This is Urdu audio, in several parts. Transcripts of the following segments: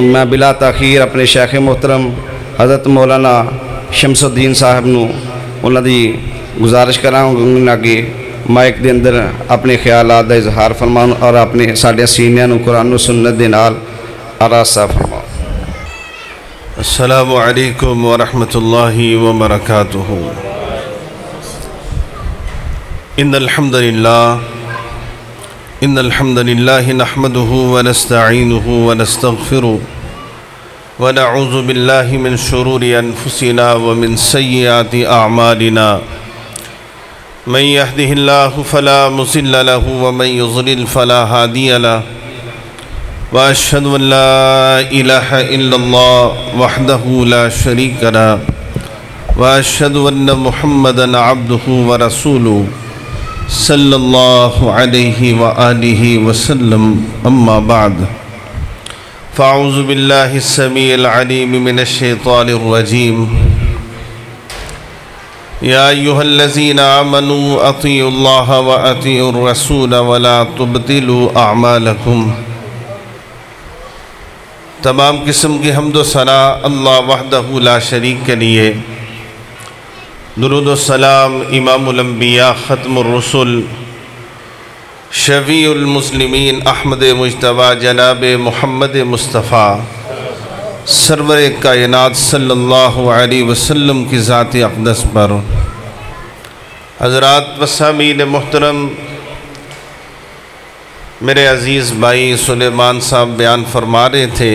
میں بلا تاخیر اپنے شیخ محترم حضرت مولانا شمس الدین صاحب نو انہاں دی گزارش کراں کہ مائک دے اندر اپنے خیالات دا اظہار فرماؤں اور اپنے ساڈے سینیاں نو قرآن و سنت دے نال آراستہ فرماؤں۔ السلام علیکم ورحمۃ اللہ وبرکاتہ۔ ان الحمد للہ نحمده ونستعینه ونستغفره ونعوذ باللہ من شرور انفسنا ومن سیئات اعمالنا من يهده الله فلا مضل له ومن يضلل فلا هادي له واشهد ان لا اله الا الله وحده لا شريك له واشهد ان محمدا عبده ورسوله صلی اللہ علیہ وآلہ وسلم، اما بعد فاعوذ باللہ السمیع العلیم من الشیطان الرجیم۔ یا ایہا الذین آمنوا اطیعوا اللہ واطیعوا الرسول ولا تبطلوا اعمالکم۔ تمام قسم کی حمد و ثنا اللہ وحدہ لا شریک کے لیے، درود و سلام امام الانبیاء ختم الرسل شفیع المسلمین احمد مجتبی جناب محمد مصطفیٰ سرور کائنات صلی اللہ علیہ وسلم کی ذات اقدس پر۔ حضرات و سامعین محترم، میرے عزیز بھائی سلیمان صاحب بیان فرما رہے تھے،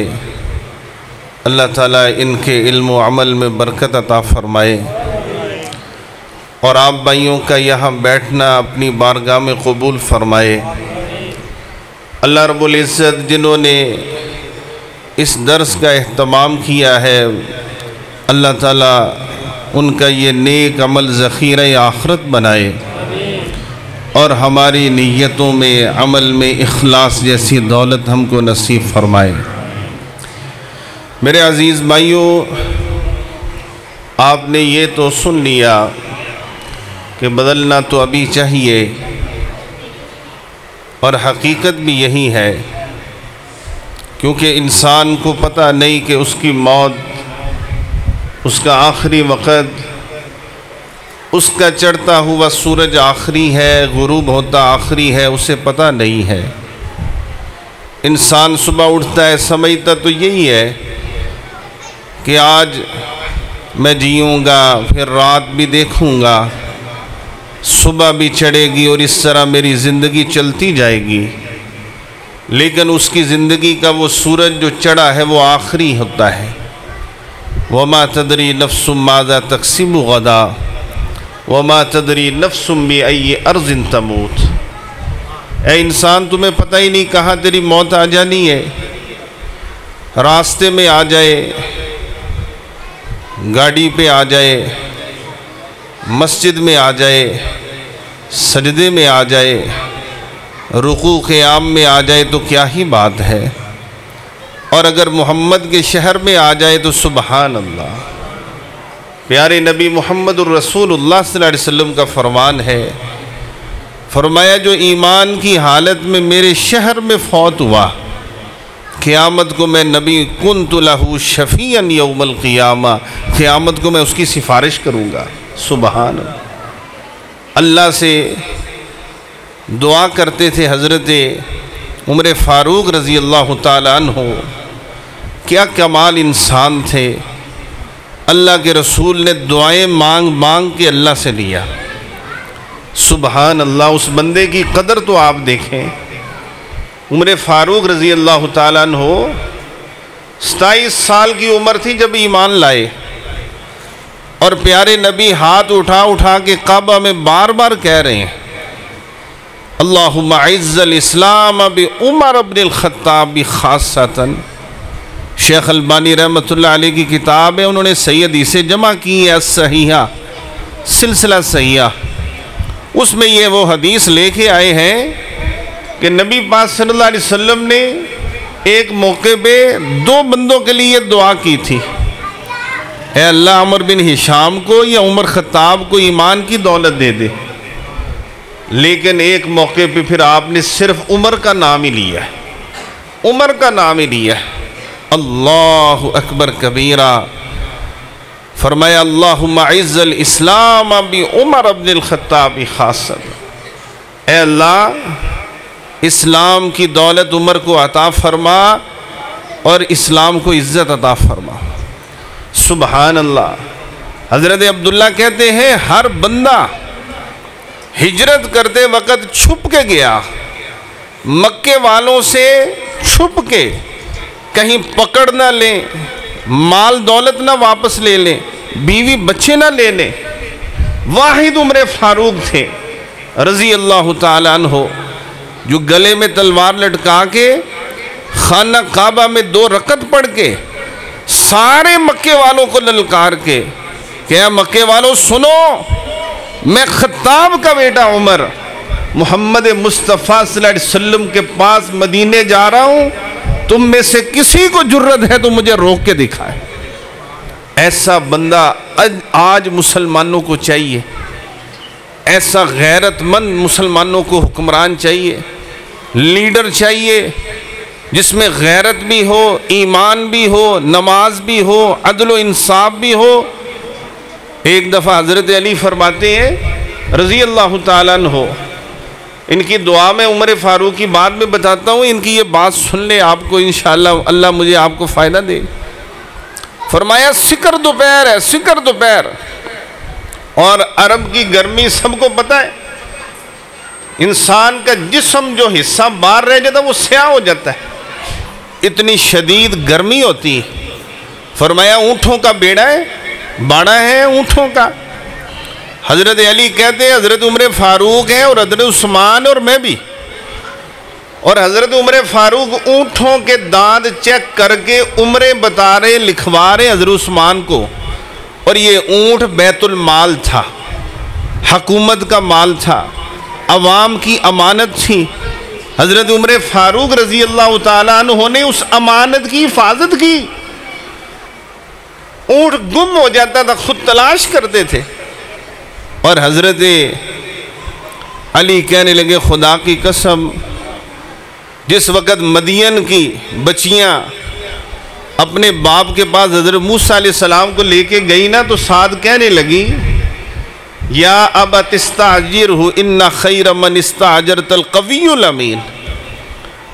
اللہ تعالیٰ ان کے علم و عمل میں برکت عطا فرمائے، اور آپ بھائیوں کا یہاں بیٹھنا اپنی بارگاہ میں قبول فرمائے۔ اللہ رب العزت جنہوں نے اس درس کا اہتمام کیا ہے، اللہ تعالیٰ ان کا یہ نیک عمل ذخیرہ آخرت بنائے، اور ہماری نیتوں میں عمل میں اخلاص جیسی دولت ہم کو نصیب فرمائے۔ میرے عزیز بھائیوں، آپ نے یہ تو سن لیا کہ بدلنا تو ابھی چاہیے، اور حقیقت بھی یہی ہے، کیونکہ انسان کو پتہ نہیں کہ اس کی موت، اس کا آخری وقت، اس کا چڑھتا ہوا سورج آخری ہے، غروب ہوتا آخری ہے، اسے پتہ نہیں ہے۔ انسان صبح اٹھتا ہے سمجھتا تو یہی ہے کہ آج میں جیوں گا، پھر رات بھی دیکھوں گا، صبح بھی چڑھے گی، اور اس طرح میری زندگی چلتی جائے گی۔ لیکن اس کی زندگی کا وہ سورج جو چڑھا ہے وہ آخری ہوتا ہے۔ وَمَا تَدْرِي نَفْسٌ مَاذَا تَكْسِبُ غَدًا وَمَا تَدْرِي نَفْسٌ بِأَيِّ أَرْضٍ تَمُوتُ۔ اے انسان، تمہیں پتہ ہی نہیں کہاں تیری موت آ جانی ہے۔ راستے میں آ جائے، گاڑی پہ آ جائے، مسجد میں آ جائے، سجدے میں آ جائے، رکوع قیام میں آ جائے تو کیا ہی بات ہے، اور اگر محمد کے شہر میں آ جائے تو سبحان اللہ۔ پیارے نبی محمد الرسول اللہ صلی اللہ علیہ وسلم کا فرمان ہے، فرمایا جو ایمان کی حالت میں میرے شہر میں فوت ہوا، قیامت کو میں نبی کنت لہ شفیعا یوم القیامہ، قیامت کو میں اس کی سفارش کروں گا۔ سبحان اللہ سے دعا کرتے تھے حضرت عمر فاروق رضی اللہ تعالیٰ عنہ، کیا کمال انسان تھے۔ اللہ کے رسول نے دعائیں مانگ مانگ کے اللہ سے لیا۔ سبحان اللہ، اس بندے کی قدر تو آپ دیکھیں۔ عمر فاروق رضی اللہ تعالیٰ عنہ 27 سال کی عمر تھی جب ایمان لائے، اور پیارے نبی ہاتھ اٹھا اٹھا کے کعبہ میں بار بار کہہ رہے ہیں، اللہم اعز الاسلام بعمر بن الخطاب خاصتاً۔ شیخ البانی رحمۃ اللہ علیہ کی کتاب ہے، انہوں نے صحیح حدیثیں جمع کی ہے، الصحیحہ، سلسلہ صحیحہ، اس میں یہ وہ حدیث لے کے آئے ہیں کہ نبی پاک صلی اللہ علیہ وسلم نے ایک موقع پہ 2 بندوں کے لیے دعا کی تھی، اے اللہ عمر بن ہشام کو یا عمر خطاب کو ایمان کی دولت دے دے، لیکن ایک موقع پہ پھر آپ نے صرف عمر کا نام ہی لیا ہے، عمر کا نام ہی لیا ہے۔ اللہ اکبر کبیرہ. فرمایا اللہم اعز الاسلام بعمر بن الخطاب خاصۃ. اے اللہ اسلام کی دولت عمر کو عطا فرما اور اسلام کو عزت عطا فرما. سبحان اللہ. حضرت عبداللہ کہتے ہیں ہر بندہ ہجرت کرتے وقت چھپ کے گیا، مکے والوں سے چھپ کے، کہیں پکڑ نہ لیں، مال دولت نہ واپس لے لیں، بیوی بچے نہ لے لیں. واحد عمر فاروق تھے رضی اللہ تعالیٰ عنہ، جو گلے میں تلوار لٹکا کے خانہ کعبہ میں 2 رکعت پڑھ کے سارے مکے والوں کو للکار کے کہ اے مکے والوں سنو، میں خطاب کا بیٹا عمر محمد مصطفیٰ صلی اللہ علیہ وسلم کے پاس مدینے جا رہا ہوں، تم میں سے کسی کو جرت ہے تو مجھے روک کے دکھائے. ایسا بندہ آج مسلمانوں کو چاہیے، ایسا غیرت مند مسلمانوں کو حکمران چاہیے، لیڈر چاہیے جس میں غیرت بھی ہو، ایمان بھی ہو، نماز بھی ہو، عدل و انصاف بھی ہو. ایک دفعہ حضرت علی فرماتے ہیں رضی اللہ تعالیٰ عنہ، ان کی دعا میں عمر فاروق کی بات میں بتاتا ہوں، ان کی یہ بات سن لے، آپ کو انشاءاللہ اللہ مجھے آپ کو فائدہ دے. فرمایا سکر دوپہر ہے، سکر دوپہر، اور عرب کی گرمی سب کو پتہ ہے، انسان کا جسم جو حصہ باہر رہ جاتا ہے وہ سیاہ ہو جاتا ہے، اتنی شدید گرمی ہوتی ہے. فرمایا اونٹوں کا بیڑا ہے، باڑا ہے اونٹوں کا. حضرت علی کہتے ہیں حضرت عمر فاروق ہیں اور حضرت عثمان اور میں بھی، اور حضرت عمر فاروق اونٹوں کے دانت چیک کر کے عمریں بتا رہے، لکھوا رہے حضرت عثمان کو. اور یہ اونٹ بیت المال تھا، حکومت کا مال تھا، عوام کی امانت تھی. حضرت عمر فاروق رضی اللہ تعالیٰ عنہ نے اس امانت کی حفاظت کی. اونٹ گم ہو جاتا تھا، خود تلاش کرتے تھے. اور حضرت علی کہنے لگے خدا کی قسم، جس وقت مدین کی بچیاں اپنے باپ کے پاس حضرت موسیٰ علیہ السلام کو لے کے گئی نا، تو سعد کہنے لگی یا ابت استاجرہ ان خیر من استاجرت القوی الامین.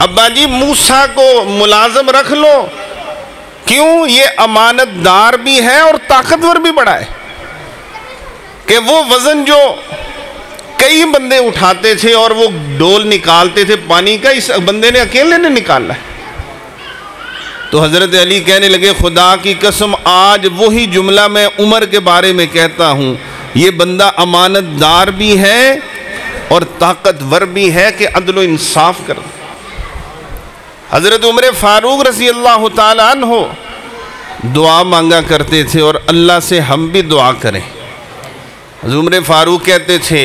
ابا جی موسیٰ کو ملازم رکھ لو، کیوں؟ یہ امانت دار بھی ہے اور طاقتور بھی بڑا ہے. کہ وہ وزن جو کئی بندے اٹھاتے تھے اور وہ ڈول نکالتے تھے پانی کا، اس بندے نے اکیلے نے نکالا ہے. تو حضرت علی کہنے لگے خدا کی قسم آج وہی جملہ میں عمر کے بارے میں کہتا ہوں، یہ بندہ امانت دار بھی ہے اور طاقتور بھی ہے کہ عدل و انصاف کر. حضرت عمر فاروق رضی اللہ تعالیٰ عنہ دعا مانگا کرتے تھے، اور اللہ سے ہم بھی دعا کریں. حضرت عمر فاروق کہتے تھے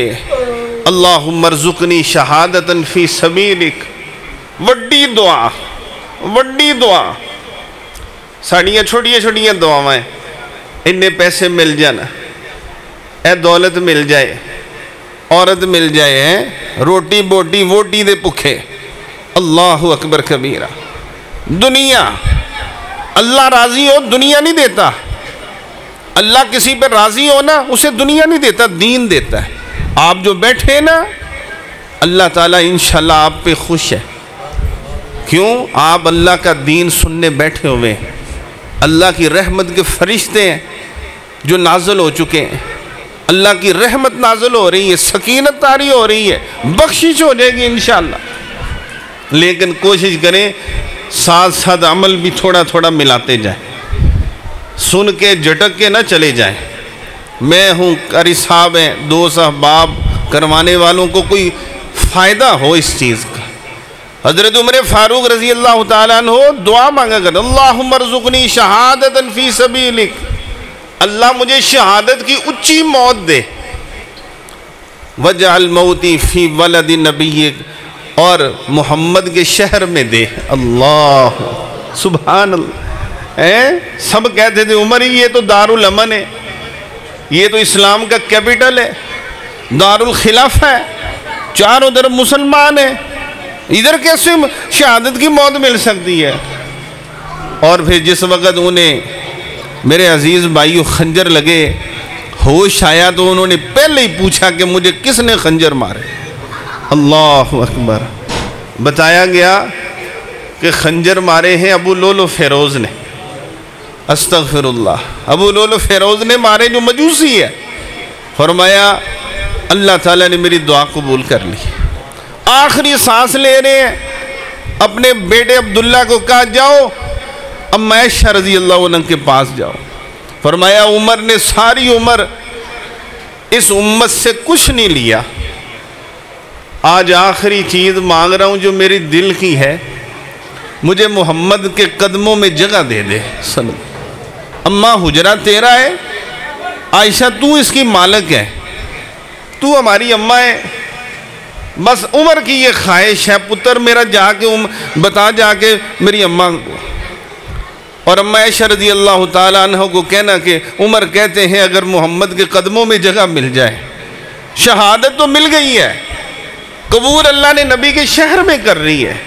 اللہم ارزقنی شہادتا فی سبیلک. وڈی دعا، وڈی دعا. ساڑیاں چھوٹیاں چھوٹیاں دعائیں، انہیں پیسے مل جانا، اے دولت مل جائے، عورت مل جائے، روٹی بوٹی ووٹی دے پکھے. اللہ اکبر کبیرہ. دنیا، اللہ راضی ہو دنیا نہیں دیتا. اللہ کسی پر راضی ہو نا اسے دنیا نہیں دیتا، دین دیتا ہے. آپ جو بیٹھے نا اللہ تعالیٰ انشاءاللہ آپ پہ خوش ہے. کیوں؟ آپ اللہ کا دین سننے بیٹھے ہوئے ہیں. اللہ کی رحمت کے فرشتے ہیں جو نازل ہو چکے ہیں. اللہ کی رحمت نازل ہو رہی ہے، سکینت طاری ہو رہی ہے، بخشش ہو جائے گی انشاءاللہ. لیکن کوشش کریں ساتھ ساتھ عمل بھی تھوڑا تھوڑا ملاتے جائیں، سن کے جھٹک کے نہ چلے جائیں. میں ہوں، قاری صاحب ہیں، 2 احباب کروانے والوں کو کوئی فائدہ ہو اس چیز کا. حضرت عمر فاروق رضی اللہ تعالیٰ عنہ دعا مانگا کر اللہم ارزقنی شہادتا فی سبیلک. اللہ مجھے شہادت کی اونچی موت دے. وجعل موتی فی ولد نبیک، اور محمد کے شہر میں دے. اللہ سبحان اللہ. سب کہتے تھے عمر ہی یہ تو دارالامن ہے، یہ تو اسلام کا کیپٹل ہے، دارالخلافہ ہے، چاروں طرف مسلمان ہیں، ادھر کیسے شہادت کی موت مل سکتی ہے؟ اور پھر جس وقت انہیں میرے عزیز بھائیو خنجر لگے، ہوش آیا تو انہوں نے پہلے ہی پوچھا کہ مجھے کس نے خنجر مارے؟ اللہ اکبر۔ بتایا گیا کہ خنجر مارے ہیں ابو لولو فیروز نے۔ استغفر اللہ، ابو لولو فیروز نے مارے جو مجوسی ہے۔ فرمایا اللہ تعالیٰ نے میری دعا قبول کر لی۔ آخری سانس لے رہے ہیں، اپنے بیٹے عبداللہ کو کہا جاؤ ام عائشہ رضی اللہ عنہ کے پاس جاؤ۔ فرمایا عمر نے ساری عمر اس امت سے کچھ نہیں لیا، آج آخری چیز مانگ رہا ہوں جو میری دل کی ہے، مجھے محمد کے قدموں میں جگہ دے دے۔ اماں حجرہ تیرا ہے، عائشہ تو اس کی مالک ہے، تو ہماری اماں ہے، بس عمر کی یہ خواہش ہے پتر میرا جا کے بتا جا کے میری اماں کو۔ اور اماں عائشہ رضی اللہ تعالیٰ عنہ کو کہنا کہ عمر کہتے ہیں اگر محمد کے قدموں میں جگہ مل جائے، شہادت تو مل گئی ہے، قبول اللہ نے نبی کے شہر میں کر رہی ہے،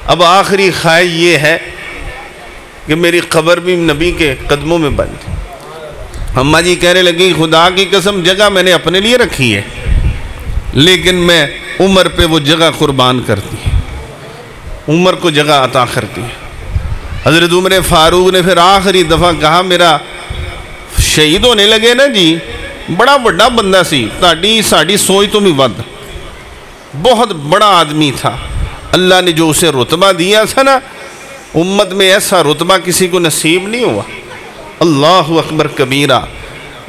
اب آخری خواہش یہ ہے کہ میری قبر بھی نبی کے قدموں میں بن جائے۔ اماں جی کہنے لگی خدا کی قسم جگہ میں نے اپنے لیے رکھی ہے، لیکن میں عمر پہ وہ جگہ قربان کرتی ہوں، عمر کو جگہ عطا کرتی ہے۔ حضرت عمر فاروق نے پھر آخری دفعہ کہا میرا شہید ہونے لگے نا جی، بڑا بڑا بندہ سی، ساڑی سوچ تو بھی ود، بہت بڑا آدمی تھا، اللہ نے جو اسے رتبہ دیا تھا نا، امت میں ایسا رتبہ کسی کو نصیب نہیں ہوا۔ اللہ اکبر کبیرہ۔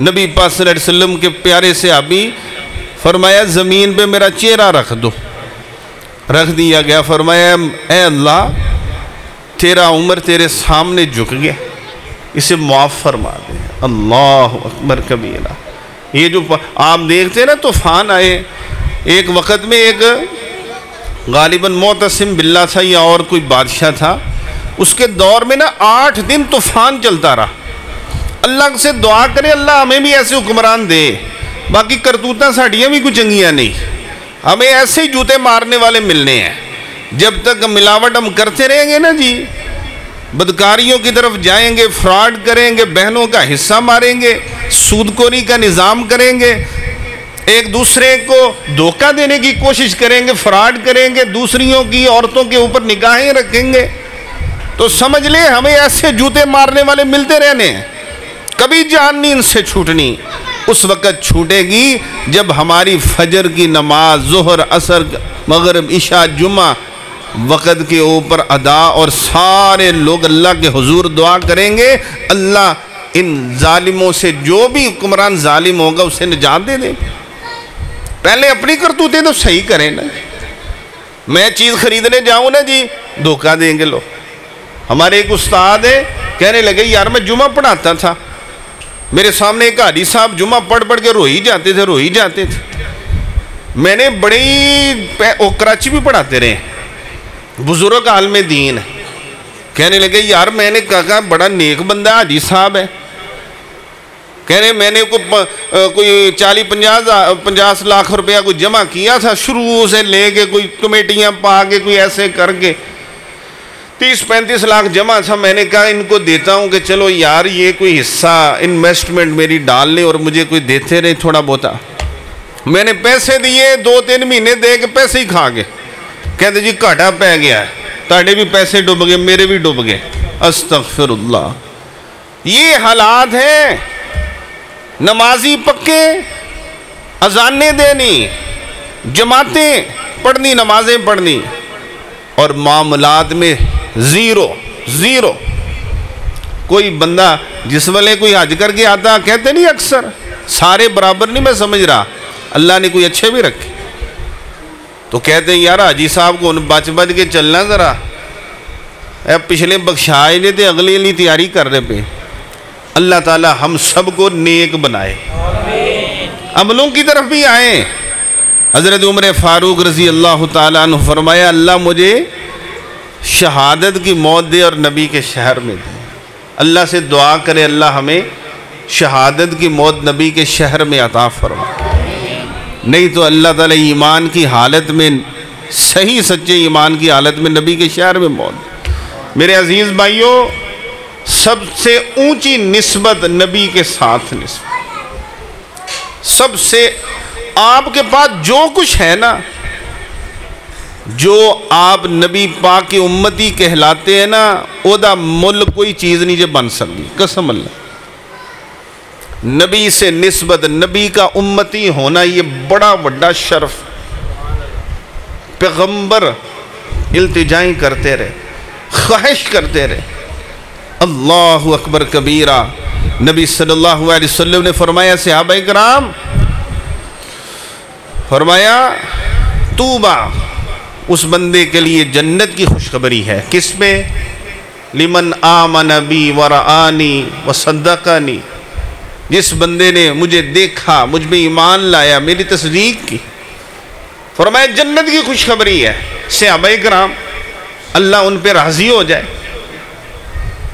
نبی پاک صلی اللہ علیہ وسلم کے پیارے صحابی فرمایا زمین پہ میرا چہرہ رکھ دو، رکھ دیا گیا۔ فرمایا اے اللہ تیرا عمر تیرے سامنے جھک گیا، اسے معاف فرما دے۔ اللہ اکبر کبیرہ۔ یہ جو آپ دیکھتے ہیں نا طوفان آئے، ایک وقت میں ایک غالباً معتصم باللہ تھا یا اور کوئی بادشاہ تھا، اس کے دور میں نا 8 دن طوفان چلتا رہا۔ اللہ سے دعا کرے اللہ ہمیں بھی ایسے حکمران دے، باقی کرتوتاں ساڑیاں بھی کچھ چنگیاں نہیں، ہمیں ایسے ہی جوتے مارنے والے ملنے ہیں۔ جب تک ملاوٹ ہم کرتے رہیں گے نا جی، بدکاریوں کی طرف جائیں گے، فراڈ کریں گے، بہنوں کا حصہ ماریں گے، سودخوری کا نظام کریں گے، ایک دوسرے کو دھوکہ دینے کی کوشش کریں گے، فراڈ کریں گے، دوسریوں کی عورتوں کے اوپر نگاہیں رکھیں گے، تو سمجھ لیں ہمیں ایسے جوتے مارنے والے ملتے رہنے ہیں، کبھی جان نہیں ان سے چھوٹنی۔ اس وقت چھوٹے گی جب ہماری فجر کی نماز، ظہر، عصر، مغرب، عشاء، جمعہ وقت کے اوپر ادا، اور سارے لوگ اللہ کے حضور دعا کریں گے اللہ ان ظالموں سے، جو بھی حکمران ظالم ہوگا اسے نجات دے دیں۔ پہلے اپنی کرتوتیں تو صحیح کریں نا۔ میں چیز خریدنے جاؤں نا جی، دھوکہ دیں گے لوگ۔ ہمارے ایک استاد ہیں، کہنے لگے یار میں جمعہ پڑھاتا تھا، میرے سامنے ایک حاجی صاحب جمعہ پڑھ پڑھ کے روئی جاتے تھے۔ میں نے کراچی بھی پڑھاتے رہے، بزرگ عالم دین، کہنے لگے یار میں نے کہا بڑا نیک بندہ حاجی صاحب ہے، کہنے میں نے کوئی 40-50 لاکھ روپیہ کوئی جمع کیا تھا، شروع سے لے کے کوئی کمیٹیاں پا کے کوئی ایسے کر کے 30-35 لاکھ جمع تھا۔ میں نے کہا ان کو دیتا ہوں کہ چلو یار یہ کوئی حصہ انویسٹمنٹ میری ڈال لیں اور مجھے کوئی دیتے رہے تھوڑا بہتا۔ میں نے پیسے دیے، 2-3 مہینے دے کے پیسے ہی کھا گئے، کہتے جی گھاٹا پہ گیا ہے، تاڑے بھی پیسے ڈوب گئے، میرے بھی ڈوب گئے۔ استغفر اللہ۔ یہ حالات ہیں، نمازی پکے، اذانیں دینی، جماعتیں پڑھنی، نمازیں پڑھنی، اور معاملات میں زیرو۔ کوئی بندہ جس والے کوئی حج کر کے آتا، کہتے نہیں اکثر سارے برابر نہیں، میں سمجھ رہا اللہ نے کوئی اچھے بھی رکھے، تو کہتے ہیں یار حاجی صاحب کو بچ کے چلنا ذرا، پچھلے بخشائے نے تھے اگلے لیے تیاری کر رہے پہ۔ اللہ تعالی ہم سب کو نیک بنائے، عملوں کی طرف بھی آئیں۔ حضرت عمر فاروق رضی اللہ تعالیٰ عنہ فرمایا اللہ مجھے شہادت کی موت دے اور نبی کے شہر میں دے۔ اللہ سے دعا کرے اللہ ہمیں شہادت کی موت نبی کے شہر میں عطا فرمائے، نہیں تو اللہ تعالیٰ ایمان کی حالت میں، صحیح سچے ایمان کی حالت میں نبی کے شہر میں موت۔ میرے عزیز بھائیوں، سب سے اونچی نسبت نبی کے ساتھ نسبت، سب سے آپ کے پاس جو کچھ ہے نا، جو آپ نبی پاک کی امتی کہلاتے ہیں نا، او دا مل کوئی چیز نہیں جو بن سکتی، قسم اللہ۔ نبی سے نسبت، نبی کا امتی ہونا، یہ بڑا بڑا شرف۔ پیغمبر التجائیں کرتے رہے، خواہش کرتے رہے۔ اللہ اکبر کبیرہ۔ نبی صلی اللہ علیہ وسلم نے فرمایا صحابہ کرام، فرمایا توبہ اس بندے کے لیے جنت کی خوشخبری ہے۔ کس میں؟ لمن آمن بی ورآنی وصدقنی، جس بندے نے مجھے دیکھا، مجھ میں ایمان لایا، میری تصدیق کی۔ فرمایا جنت کی خوشخبری ہے۔ صحابہ کرام، اللہ ان پہ راضی ہو جائے۔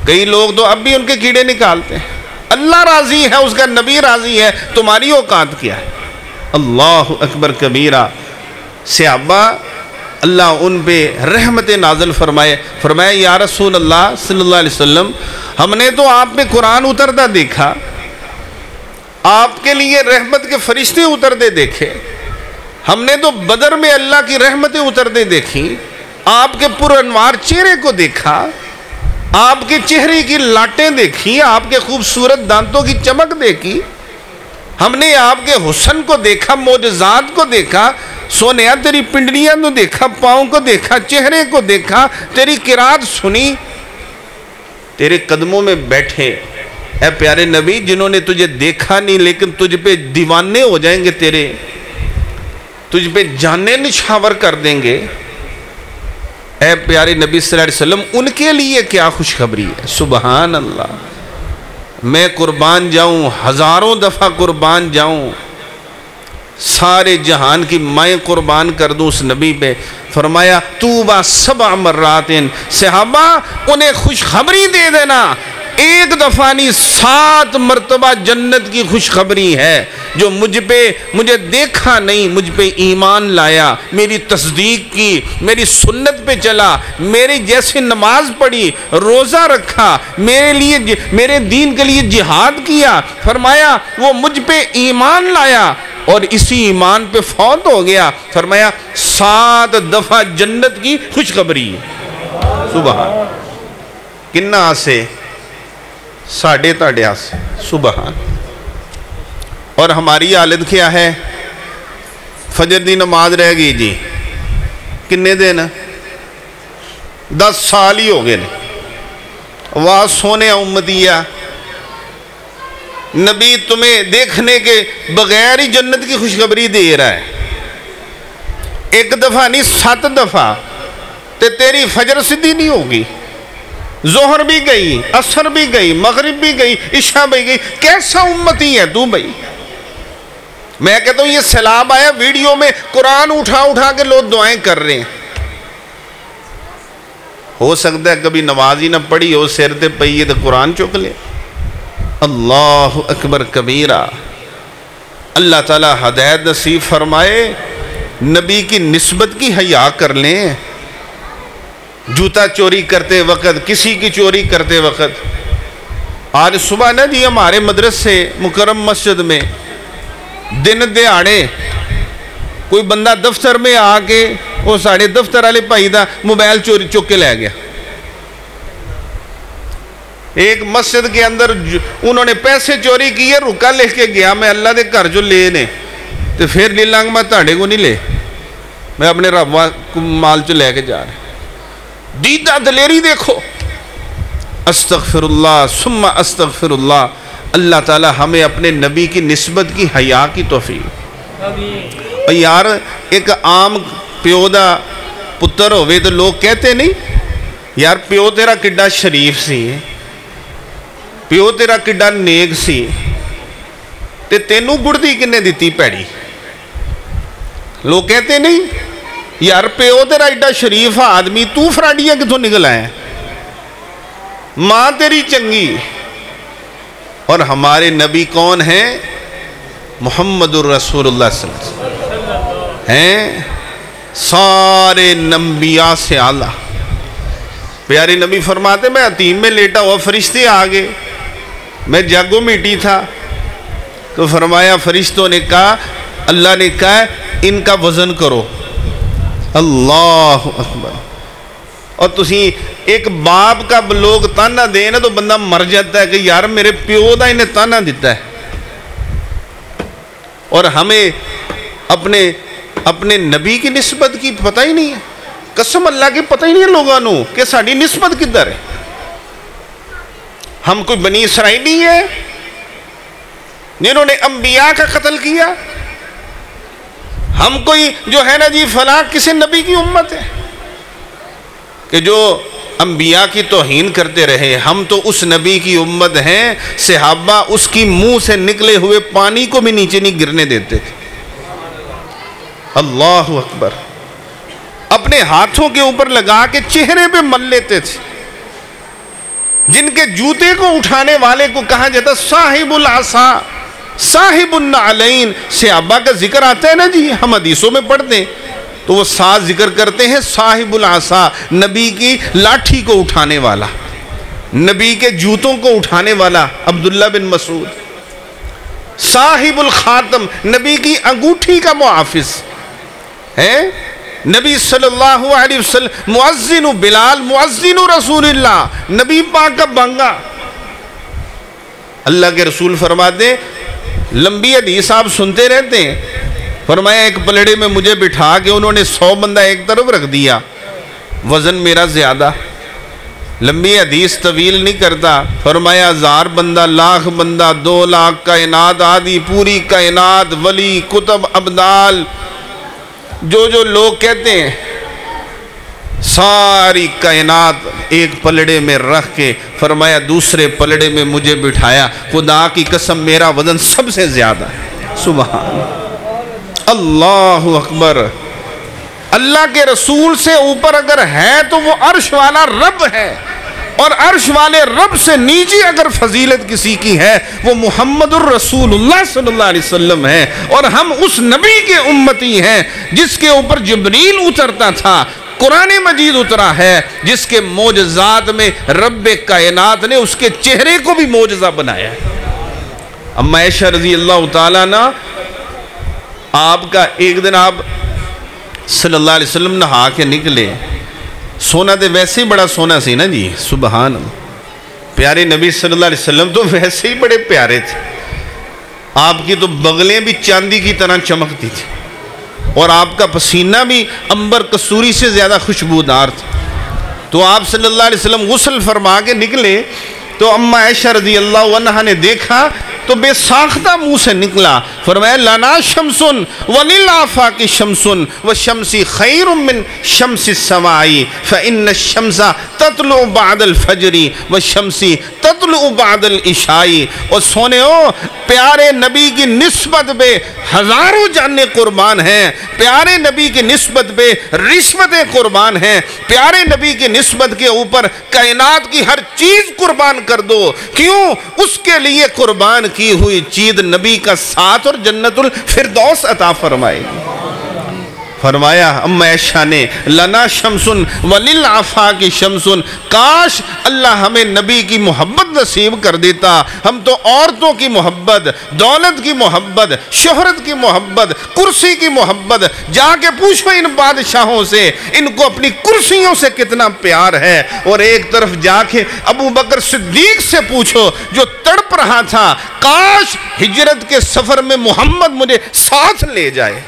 کئی لوگ تو اب بھی ان کے کیڑے نکالتے ہیں۔ اللہ راضی ہے، اس کا نبی راضی ہے، تمہاری اوقات کیا ہے؟ اللہ اکبر کبیرہ۔ صحابہ، اللہ ان پہ رحمت نازل فرمائے۔ فرمایا یا رسول اللہ صلی اللہ علیہ وسلم، ہم نے تو آپ پہ قرآن اترتا دیکھا، آپ کے لیے رحمت کے فرشتے اترتے دیکھے، ہم نے تو بدر میں اللہ کی رحمتیں اترتے دیکھی، آپ کے پرانوار چہرے کو دیکھا، آپ کے چہرے کی لاٹیں دیکھی، آپ کے خوبصورت دانتوں کی چمک دیکھی، ہم نے آپ کے حسن کو دیکھا، معجزات کو دیکھا، سونیا تیری پنڈلیاں تو دیکھا، پاؤں کو دیکھا، چہرے کو دیکھا، تیری قرات سنی، تیرے قدموں میں بیٹھے اے پیارے نبی، جنہوں نے تجھے دیکھا نہیں لیکن تجھ پہ دیوانے ہو جائیں گے، تیرے تجھ پہ جانیں نچھاور کر دیں گے، اے پیارے نبی صلی اللہ علیہ وسلم، ان کے لیے کیا خوشخبری ہے؟ سبحان اللہ۔ میں قربان جاؤں، ہزاروں دفعہ قربان جاؤں، سارے جہان کی مائیں قربان کر دوں اس نبی پہ۔ فرمایا توبہ 7 مرات، صحابہ انہیں خوشخبری دے دینا، ایک دفعہ نہیں 7 مرتبہ جنت کی خوشخبری ہے۔ جو مجھے دیکھا نہیں، مجھ پہ ایمان لایا، میری تصدیق کی، میری سنت پہ چلا، میری جیسے نماز پڑھی، روزہ رکھا، میرے دین کے لیے جہاد کیا، فرمایا وہ مجھ پہ ایمان لایا اور اسی ایمان پہ فوت ہو گیا، فرمایا 7 دفعہ جنت کی خوشخبری ہے۔ سبحان۔ کنہ سے؟ ساڑھے تاڑے سے۔ سبحان۔ اور ہماری حالت کیا ہے؟ فجر دی نماز رہ گئی جی، کنے دن؟ 10 سال ہی ہو گئے، واہ سونے امتیہ، نبی تمہیں دیکھنے کے بغیر ہی جنت کی خوشخبری دے رہا ہے۔ ایک دفعہ نہیں 7 دفعہ، تیری فجر سدھی نہیں ہوگی، ظہر بھی گئی، عصر بھی گئی، مغرب بھی گئی، عشاء بھی گئی، کیسا امتی ہے تو بھائی؟ میں کہتا ہوں یہ سیلاب آیا، ویڈیو میں قرآن اٹھا کے لوگ دعائیں کر رہے ہیں۔ ہو سکتا ہے کبھی نماز ہی نہ پڑھی ہو، سر تے پئی تو قرآن چک لے۔ اللہ اکبر کبیرہ۔ اللہ تعالی ہدایت نصیب فرمائے، نبی کی نسبت کی حیا کر لیں۔ جوتا چوری کرتے وقت، کسی کی چوری کرتے وقت، آج صبح نا جی ہمارے مدرسے مکرم مسجد میں دن دیہاڑے کوئی بندہ دفتر میں آ کے وہ ساڑھے دفتر والے بھائی دا موبائل چوری چک کے لے گیا۔ ایک مسجد کے اندر انہوں نے پیسے چوری کیے، رکا لے کے گیا، میں اللہ دے گھر جو لے نے تو پھر لے لانگ میں تاڑے کو نہیں لے، میں اپنے رب کو مال چو لے کے جا رہا۔ دیدہ دلیری دیکھو۔ استغفر اللہ ثم استغفر اللہ۔ اللہ تعالی ہمیں اپنے نبی کی نسبت کی حیا کی توفیق۔ یار ایک عام پیو دا پتر ہوئے تو لوگ کہتے نہیں یار پیو تیرا کڈا شریف سی، پیو تیرا کڈا نیک سی، تے تینوں گڑتی کنے دیتی پیڑی؟ لوگ کہتے نہیں یار پیو تیرا ایڈا شریف آدمی، تو فراڈیاں کتوں نکل آئے؟ ماں تیری چنگی۔ اور ہمارے نبی کون ہیں؟ محمد الرسول اللہ صلی اللہ علیہ وسلم ہیں، سارے انبیاء سے اعلیٰ، پیارے نبی فرماتے میں حتیم میں لیٹا ہوا، فرشتے آگے، میں جاگو میٹی تھا، تو فرمایا فرشتوں نے کہا، اللہ نے کہا ان کا وزن کرو۔ اللہ اکبر۔ اور تسی ایک باپ کا لوگ تانا دے نا تو بندہ مر جاتا ہے کہ یار میرے پیو دا انہیں تانا دیتا ہے، اور ہمیں اپنے نبی کی نسبت کی پتہ ہی نہیں ہے، قسم اللہ کی پتہ ہی نہیں ہے لوگوں نو کہ ساڑی نسبت کدھر ہے۔ ہم کوئی بنی اسرائیلی ہے جنہوں نے انبیاء کا قتل کیا؟ ہم کوئی جو ہے نا جی فلاں کسی نبی کی امت ہے کہ جو انبیاء کی توہین کرتے رہے؟ ہم تو اس نبی کی امت ہیں، صحابہ اس کی منہ سے نکلے ہوئے پانی کو بھی نیچے نہیں گرنے دیتے تھے۔ اللہ اکبر۔ اپنے ہاتھوں کے اوپر لگا کے چہرے پہ مل لیتے تھے۔ جن کے جوتے کو اٹھانے والے کو کہا جاتا صاحب العصا، صاحب النعلین۔ صحابہ کا ذکر آتا ہے نا جی، ہم حدیثوں میں پڑھتے ہیں تو وہ ساتھ ذکر کرتے ہیں صاحب العصا، نبی کی لاٹھی کو اٹھانے والا، نبی کے جوتوں کو اٹھانے والا عبداللہ بن مسعود۔ صاحب الخاتم، نبی کی انگوٹھی کا محافظ ہے نبی صلی اللہ علیہ وسلم۔ مؤذن بلال، مؤذن رسول اللہ، نبی پاک کا بانگا۔ اللہ کے رسول فرماتے ہیں، لمبی حدیث آپ سنتے رہتے ہیں، فرمایا ایک پلڑے میں مجھے بٹھا کے انہوں نے 100 بندہ ایک طرف رکھ دیا، وزن میرا زیادہ، لمبی حدیث طویل نہیں کرتا، فرمایا 1000 بندہ، 1,00,000 بندہ، 2 لاکھ، کائنات آدھی پوری کائنات، ولی کتب ابدال، جو لوگ کہتے ہیں، ساری کائنات ایک پلڑے میں رکھ کے فرمایا دوسرے پلڑے میں مجھے بٹھایا، خدا کی قسم میرا وزن سب سے زیادہ ہے۔ سبحان اللہ اکبر۔ اللہ کے رسول سے اوپر اگر ہے تو وہ عرش والا رب ہے، اور عرش والے رب سے نیچے اگر فضیلت کسی کی ہے وہ محمد الرسول اللہ صلی اللہ علیہ وسلم ہے، اور ہم اس نبی کے امتی ہیں جس کے اوپر جبریل اترتا تھا، قرآن مجید اترا ہے، جس کے معجزات میں رب کائنات نے اس کے چہرے کو بھی معجزہ بنایا ہے۔ اما عائشہ رضی اللہ تعالیٰ عنہ، آپ کا ایک دن آپ صلی اللہ علیہ وسلم نہا کے نکلے، سونا تو ویسے ہی بڑا سونا سی نا جی، سبحان اللہ، پیارے نبی صلی اللہ علیہ وسلم تو ویسے ہی بڑے پیارے تھے، آپ کی تو بغلیں بھی چاندی کی طرح چمکتی تھی، اور آپ کا پسینہ بھی عنبر کستوری سے زیادہ خوشبودار تھا۔ تو آپ صلی اللہ علیہ وسلم غسل فرما کے نکلے تو اما عائشہ رضی اللہ عنہا نے دیکھا تو بے ساختہ منہ سے نکلا، فرمایا لنا شمس وللآفاق شمس وشمسی خیر من شمس السماء فإن الشمس تطلع بعد الفجر والشمسی تطلع بعد العشاء۔ اور سونےو، پیارے نبی کی نسبت پہ ہزاروں جانیں قربان ہیں، پیارے نبی کی نسبت پہ رشوتیں قربان ہیں، پیارے نبی کی نسبت کے اوپر کائنات کی ہر چیز قربان کر دو، کیوں؟ اس کے لیے قربان کی ہوئی چیز نبی کا ساتھ اور جنت الفردوس عطا فرمائے گی۔ فرمایا اما عائشہ نے لنا شمس وللآفاق شمس، کاش اللہ ہمیں نبی کی محبت نصیب کر دیتا، ہم تو عورتوں کی محبت، دولت کی محبت، شہرت کی محبت، کرسی کی محبت، جا کے پوچھو ان بادشاہوں سے ان کو اپنی کرسیوں سے کتنا پیار ہے، اور ایک طرف جا کے ابو بکر صدیق سے پوچھو جو تڑپ رہا تھا، کاش ہجرت کے سفر میں محمد مجھے ساتھ لے جائے۔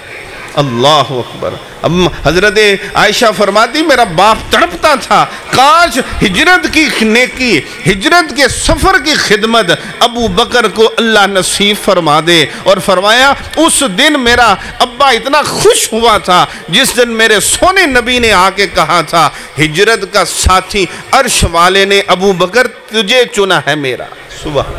اللہ اکبر۔ اب حضرت عائشہ فرماتی میرا باپ تڑپتا تھا، کاش ہجرت کی نیکی، ہجرت کے سفر کی خدمت ابو بکر کو اللہ نصیب فرما دے۔ اور فرمایا اس دن میرا ابا اتنا خوش ہوا تھا جس دن میرے سونے نبی نے آ کے کہا تھا ہجرت کا ساتھی عرش والے نے ابو بکر تجھے چنا ہے میرا۔ صبح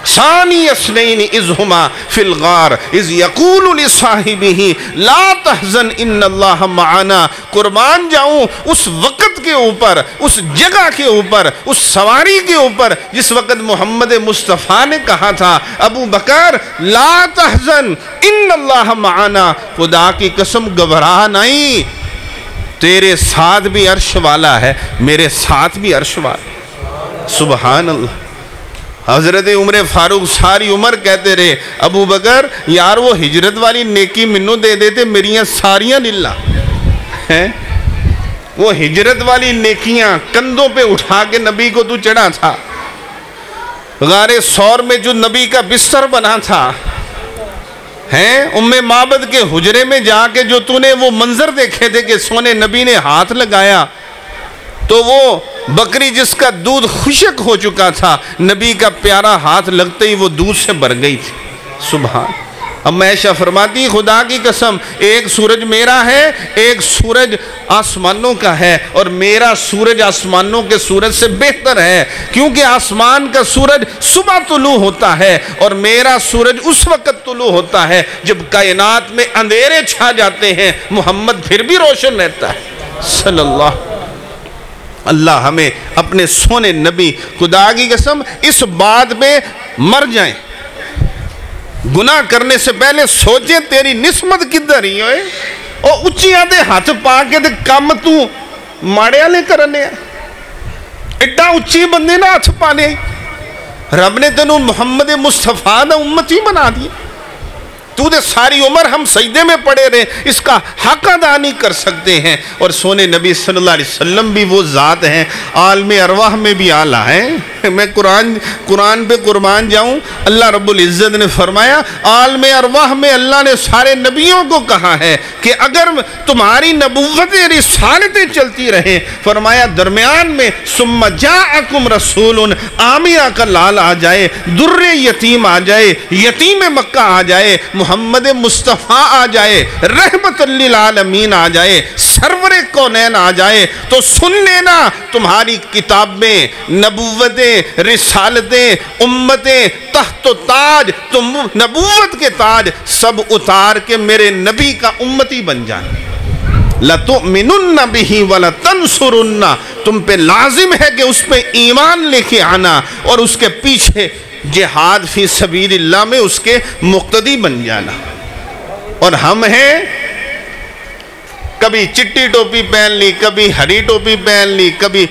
ثانی اثنین اذ ہما فی الغار اذ یقول لصاحبہ لا تحزن ان اللہ معنا۔ قربان جاؤں اس وقت کے اوپر، اس جگہ کے اوپر، اس سواری کے اوپر جس وقت محمد مصطفیٰ نے کہا تھا ابو بکر لا تحزن ان اللہ معنا، خدا کی قسم گھبرا نہیں، تیرے ساتھ بھی عرش والا ہے، میرے ساتھ بھی عرش والا۔ سبحان اللہ۔ حضرت عمر فاروق ساری عمر کہتے رہے، ابو بکر یار وہ ہجرت والی نیکی منو دے دیتے، میریاں ساریاں للہ ہیں۔ وہ ہجرت والی نیکیاں کندھوں پہ اٹھا کے نبی کو تو چڑھا تھا، غار ثور میں جو نبی کا بستر بنا تھا، ہیں ام معبد کے حجرے میں جا کے جو تو نے وہ منظر دیکھے تھے کہ سونے نبی نے ہاتھ لگایا تو وہ بکری جس کا دودھ خشک ہو چکا تھا، نبی کا پیارا ہاتھ لگتے ہی وہ دودھ سے بھر گئی تھی۔ سبحان۔ اب عائشہ فرماتی خدا کی قسم ایک سورج میرا ہے، ایک سورج آسمانوں کا ہے، اور میرا سورج آسمانوں کے سورج سے بہتر ہے، کیونکہ آسمان کا سورج صبح طلوع ہوتا ہے اور میرا سورج اس وقت طلوع ہوتا ہے جب کائنات میں اندھیرے چھا جاتے ہیں، محمد پھر بھی روشن رہتا ہے صلی اللہ ہمیں اپنے سونے نبی، خدا کی قسم اس بات پہ مر جائیں، گناہ کرنے سے پہلے سوچیں تیری نسبت کدھر ہی ہوئے، اور اچھیاں دے ہاتھ پا کے دے کام تو ماڑے والے کرنے ہیں، ایڈا اچھی بندے نہ ہاتھ پانے، رب نے تینوں محمد مصطفیٰ دا امتی بنا دیا، تو دے ساری عمر ہم سجدے میں پڑے رہے، اس کا حق ادا نہیں کر سکتے ہیں۔ اور سونے نبی صلی اللہ علیہ وسلم بھی وہ ذات ہیں، عالم ارواح میں بھی اعلیٰ ہیں۔ میں قرآن پہ قربان جاؤں، اللہ رب العزت نے فرمایا عالم ارواح میں اللہ نے سارے نبیوں کو کہا ہے کہ اگر تمہاری نبوتیں رسالتیں چلتی رہیں، فرمایا درمیان میں ثم جاءکم رسول آمینہ کا لال آ جائے، در یتیم آ جائے، یتیم مکہ آ جائے، محمد مصطفیٰ آ جائے، رحمت للعالمین آ جائے، سرور کونین آ جائے، تو سن لینا تمہاری کتاب میں نبوتیں، رسالتیں، امتیں تحت و تاج، تم نبوت کے تاج سب اتار کے میرے نبی کا امتی بن جائیں۔ لَتُؤْمِنُنَّ بِهِ وَلَتَنْصُرُنَّ، تم پہ لازم ہے کہ اس پہ ایمان لے کے آنا اور اس کے پیچھے جہاد فی سبیل اللہ میں اس کے مقتدی بن جانا۔ اور ہم ہیں کبھی چٹی ٹوپی پہن لی، کبھی ہری ٹوپی پہن لی، کبھی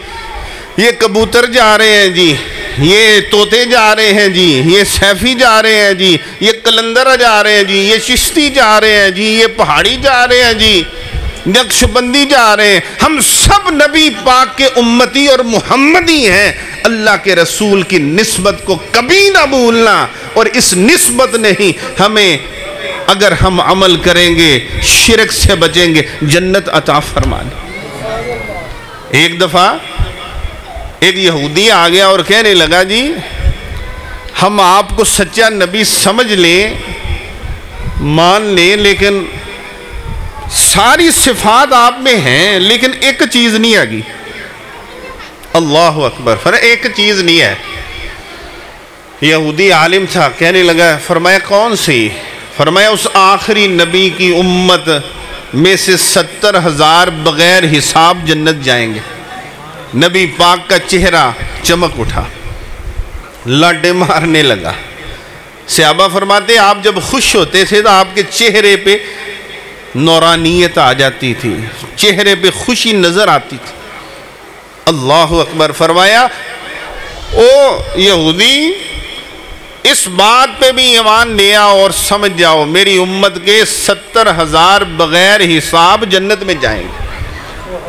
یہ کبوتر جا رہے ہیں جی، یہ طوطے جا رہے ہیں جی، یہ سیفی جا رہے ہیں جی، یہ کلندر جا رہے ہیں جی، یہ چشتی جا رہے ہیں جی، یہ پہاڑی جا رہے ہیں جی، نقش بندی جا رہے ہیں، ہم سب نبی پاک کے امتی اور محمدی ہیں۔ اللہ کے رسول کی نسبت کو کبھی نہ بھولنا، اور اس نسبت نے ہی ہمیں اگر ہم عمل کریں گے شرک سے بچیں گے جنت عطا فرمانے۔ ایک دفعہ ایک یہودی آ گیا اور کہنے لگا جی ہم آپ کو سچا نبی سمجھ لیں، مان لیں، لیکن ساری صفات آپ میں ہیں لیکن ایک چیز نہیں آگی۔ اللہ اکبر، ایک چیز نہیں ہے۔ یہودی عالم تھا، کہنے لگا، فرمایا کون سی؟ فرمایا اس آخری نبی کی امت میں سے 70,000 بغیر حساب جنت جائیں گے۔ نبی پاک کا چہرہ چمک اٹھا، لاڈے مارنے لگا۔ صحابہ فرماتے آپ جب خوش ہوتے تھے تو آپ کے چہرے پہ نورانیت آ جاتی تھی، چہرے پہ خوشی نظر آتی تھی۔ اللہ اکبر، فرمایا او یہودی اس بات پہ بھی ایمان لے آؤ اور سمجھ جاؤ میری امت کے 70,000 بغیر حساب جنت میں جائیں گے،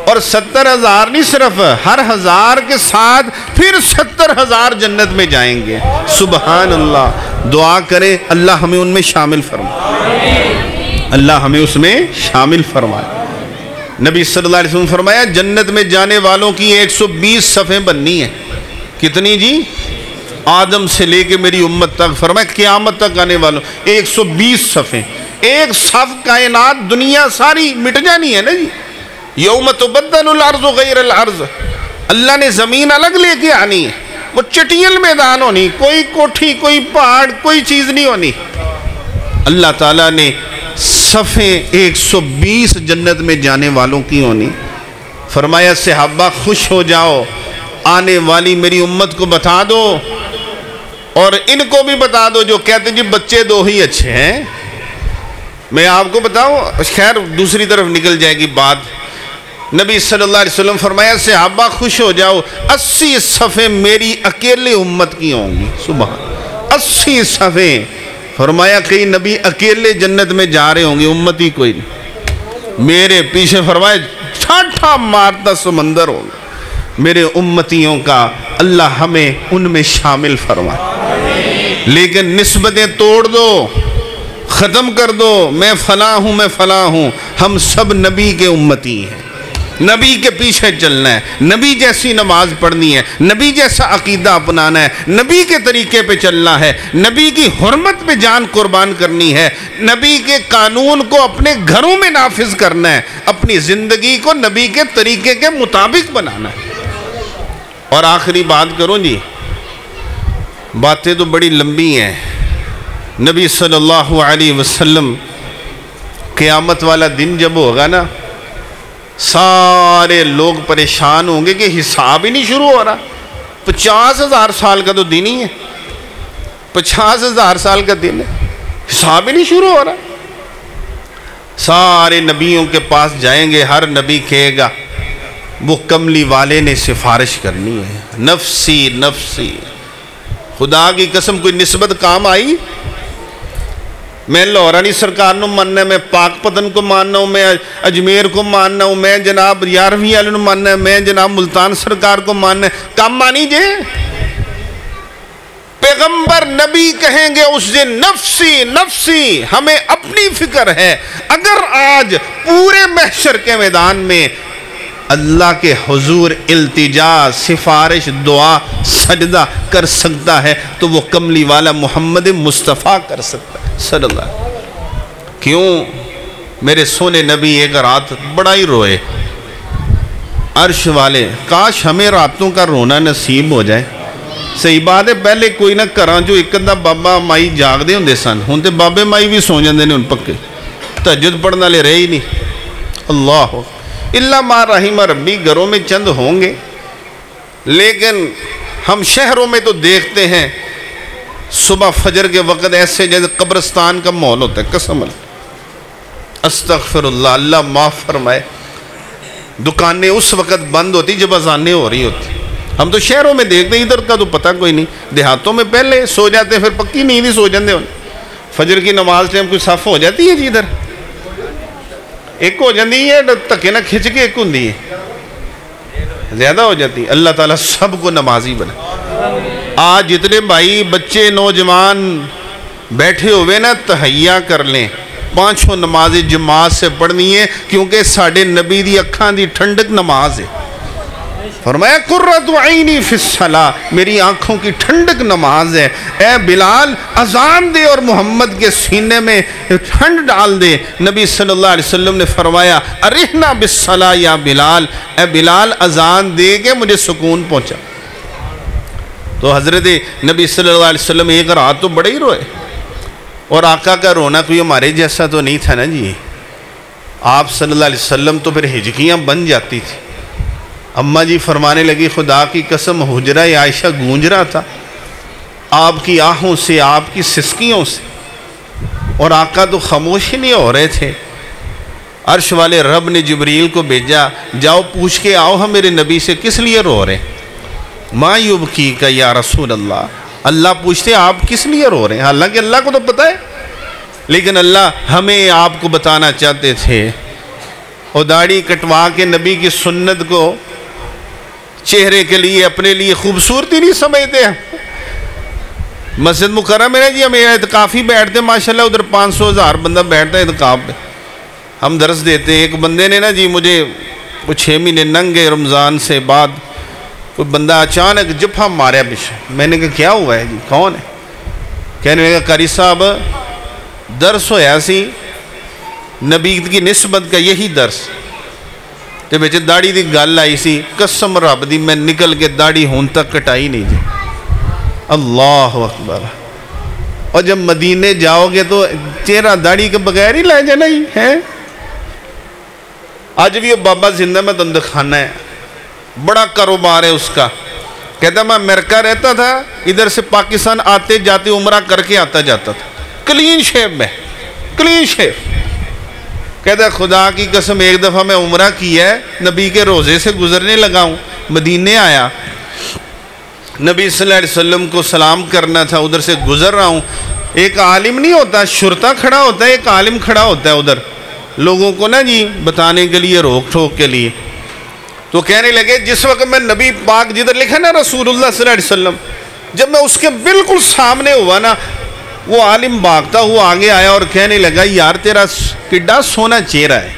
اور 70,000 نہیں، صرف ہر 1000 کے ساتھ پھر 70,000 جنت میں جائیں گے۔ سبحان اللہ، دعا کریں اللہ ہمیں ان میں شامل فرمائے، اللہ ہمیں اس میں شامل فرمائے۔ نبی صلی اللہ علیہ وسلم فرمایا جنت میں جانے والوں کی 120 صفیں بننی ہیں۔ کتنی جی؟ آدم سے لے کے میری امت تک، فرمایا قیامت تک آنے والوں 120 صفیں۔ ایک صف کائنات دنیا ساری مٹ جانی ہے نا جی۔ یوم تبدل الارض غیر الارض، اللہ نے زمین الگ لے کے آنی ہے، وہ چٹیل میدان ہونی، کوئی کوٹھی، کوئی پہاڑ، کوئی چیز نہیں ہونی۔ اللہ تعالیٰ نے صفیں 120 جنت میں جانے والوں کی ہونی۔ فرمایا صحابہ خوش ہو جاؤ، آنے والی میری امت کو بتا دو، اور ان کو بھی بتا دو جو کہتے ہیں جی بچے دو ہی اچھے ہیں۔ میں آپ کو بتاؤں، خیر دوسری طرف نکل جائے گی بات، نبی صلی اللہ علیہ وسلم فرمایا صحابہ خوش ہو جاؤ 80 صفیں میری اکیلے امت کی ہوں گی. سبحان 80 صفیں. فرمایا کئی نبی اکیلے جنت میں جا رہے ہوں گے، امتی کوئی نہیں. میرے پیچھے فرمایا ٹھاٹھا مارتا سمندر ہوگا. میرے امتیوں کا اللہ ہمیں ان میں شامل فرمائے. لیکن نسبتیں توڑ دو، ختم کر دو، میں فلاں ہوں میں فلاں ہوں. ہم سب نبی کے امتی ہیں، نبی کے پیچھے چلنا ہے، نبی جیسی نماز پڑھنی ہے، نبی جیسا عقیدہ اپنانا ہے، نبی کے طریقے پہ چلنا ہے، نبی کی حرمت پہ جان قربان کرنی ہے، نبی کے قانون کو اپنے گھروں میں نافذ کرنا ہے، اپنی زندگی کو نبی کے طریقے کے مطابق بنانا ہے. اور آخری بات کروں جی، باتیں تو بڑی لمبی ہیں. نبی صلی اللہ علیہ وسلم قیامت والا دن جب ہوگا نا، سارے لوگ پریشان ہوں گے کہ حساب ہی نہیں شروع ہو رہا. 50,000 سال کا تو دن ہی ہے، 50,000 سال کا دن ہے، حساب ہی نہیں شروع ہو رہا. سارے نبیوں کے پاس جائیں گے، ہر نبی کہے گا وہ کملی والے نے سفارش کرنی ہے، نفسی نفسی. خدا کی قسم کوئی نسبت کام آئی؟ میں لاہورانی سرکار نو ماننا ہے، میں پاک پتن کو ماننا ہوں، میں اجمیر کو ماننا ہوں، میں جناب 11ویں والے نو ماننا ہے، میں جناب ملتان سرکار کو ماننا ہے. کام مانی جے؟ پیغمبر نبی کہیں گے اس دن نفسی نفسی، ہمیں اپنی فکر ہے. اگر آج پورے محشر کے میدان میں اللہ کے حضور التجا، سفارش، دعا، سجدہ کر سکتا ہے تو وہ کملی والا محمد مصطفیٰ کر سکتا ہے صلی اللہ علیہ وسلم. کیوں؟ میرے سونے نبی ایک رات بڑا ہی روئے. عرش والے کاش ہمیں راتوں کا رونا نصیب ہو جائے. صحیح بات ہے، پہلے کوئی نہ کراں جو ایک اندھا بابا مائی جاگ دے ہوندے سن، ہن تے بابے مائی بھی سو جاندے نے ہن پکے، تہجد پڑھن والے رہے ہی نہیں. اللہ اللہ ما رحم ربی، گھروں میں چند ہوں گے، لیکن ہم شہروں میں تو دیکھتے ہیں صبح فجر کے وقت ایسے جیسے قبرستان کا ماحول ہوتا ہے. قسم اللہ، استغفر اللہ، اللہ معاف فرمائے. دکانیں اس وقت بند ہوتی جب اذانیں ہو رہی ہوتی. ہم تو شہروں میں دیکھتے ہیں، ادھر کا تو پتہ کوئی نہیں. دیہاتوں میں پہلے سو جاتے ہیں، پھر پکی نیند ہی سو جاندے ہوں. فجر کی نماز ٹائم کوئی صف ہو جاتی ہے جی، ادھر ایک ہو جاتی ہے، تکے نہ کھچ کے ایک ہوندی ہے، زیادہ ہو جاتی ہے. اللہ تعالیٰ سب کو نمازی بنا. آج جتنے بھائی بچے نوجوان بیٹھے ہوئے نا، تہیا کر لیں، 5 نمازیں جماعت سے پڑھنی ہے، کیونکہ ساڑھے نبی دی اکھاں دی ٹھنڈک نماز ہے. فرمایا قرۃ عینی فی الصلاۃ، میری آنکھوں کی ٹھنڈک نماز ہے. اے بلال اذان دے اور محمد کے سینے میں ٹھنڈ ڈال دے. نبی صلی اللہ علیہ وسلم نے فرمایا ارحنا بالصلاۃ یا بلال، اے بلال اذان دے کے مجھے سکون پہنچا. تو حضرت نبی صلی اللہ علیہ وسلم ایک رات تو بڑے ہی روئے. اور آقا کا رونا کوئی ہمارے جیسا تو نہیں تھا نا جی. آپ صلی اللہ علیہ وسلم تو پھر ہجکیاں بن جاتی تھی. اماں جی فرمانے لگی خدا کی قسم حجرہ عائشہ گونج رہا تھا آپ کی آہوں سے، آپ کی سسکیوں سے، اور آقا تو خاموش ہی نہیں ہو رہے تھے. عرش والے رب نے جبریل کو بھیجا، جاؤ پوچھ کے آؤ ہم میرے نبی سے کس لیے رو رہے ہیں. ما یبکیک یا رسول اللہ، اللہ پوچھتے آپ کس لیے رو رہے ہیں. حالانکہ اللہ کو تو پتہ ہے، لیکن اللہ ہمیں آپ کو بتانا چاہتے تھے. اور داڑھی کٹوا کے نبی کی سنت کو چہرے کے لیے اپنے لیے خوبصورتی نہیں سمجھتے. مسجد مکرم میں جی ہم اعتکافی بیٹھتے ہیں، ماشاءاللہ ادھر 500,000 بندہ بیٹھتا ہے اعتکاف پہ. ہم درس دیتے ہیں. ایک بندے نے نا جی مجھے 6 مہینے ننگے رمضان سے بعد کوئی بندہ اچانک جپھا ماریا پیچھے. میں نے کہا کیا ہوا ہے جی، کون ہے؟ کہنے لگا قاری صاحب درس ہویا سی نبی کی نسبت کا، یہی درس تے بچے داڑھی دی گل آئی سی. قسم رب دی میں نکل کے داڑھی ہون تک کٹائی نہیں جی. اللہ اکبر. اور جب مدینے جاؤ گے تو چہرہ داڑھی کے بغیر ہی لے جانا ہی ہے. آج بھی وہ بابا زندہ میں تم دکھانا ہے، بڑا کاروبار ہے اس کا. کہتا میں امریکہ رہتا تھا، ادھر سے پاکستان آتے جاتے عمرہ کر کے آتا جاتا تھا، کلین شیپ میں، کلین شیپ. کہتا ہے خدا کی قسم ایک دفعہ میں عمرہ کیا ہے، نبی کے روزے سے گزرنے لگا ہوں، مدینے آیا، نبی صلی اللہ علیہ وسلم کو سلام کرنا تھا، ادھر سے گزر رہا ہوں، ایک عالم نہیں ہوتا، شرطہ کھڑا ہوتا ہے، ایک عالم کھڑا ہوتا ہے ادھر لوگوں کو نا جی بتانے کے لیے، روک ٹھوک کے لیے. تو کہنے لگے جس وقت میں نبی پاک جدھر لکھا نا رسول اللہ صلی اللہ علیہ وسلم، جب میں اس کے بالکل سامنے ہوا نا، وہ عالم بھاگتا ہوا آگے آیا اور کہنے لگا یار تیرا کڈا سونا چہرہ ہے،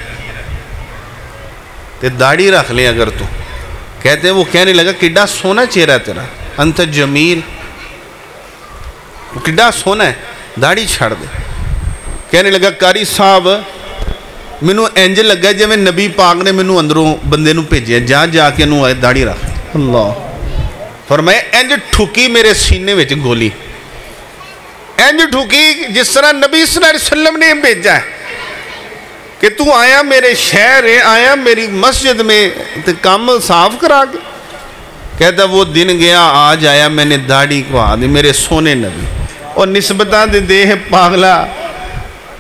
تے داڑھی رکھ لے اگر تو. کہتے ہیں وہ کہنے لگا کڈا سونا چہرہ تیرا، انت جمیل، کڈا سونا ہے، داڑھی چھاڑ دے. کہنے لگا قاری صاحب مینوں انج لگا جے میں نبی پاک نے مینوں اندروں بندے نوں بھیجیا، جا کے نوں آئے داڑھی رکھ. اللہ فرمایا انج ٹھکی میرے سینے وچ گولی، انج ٹھکی جس طرح نبی صلی اللہ علیہ وسلم نے بھیجا ہے کہ تو آیا میرے شہر ہے، آیا میری مسجد میں تے کام صاف کرا کے. کہتا وہ دن گیا آج آیا میں نے داڑھی کو آدھی میرے سونے نبی. اور نسبتاں دے ہے پاگلا،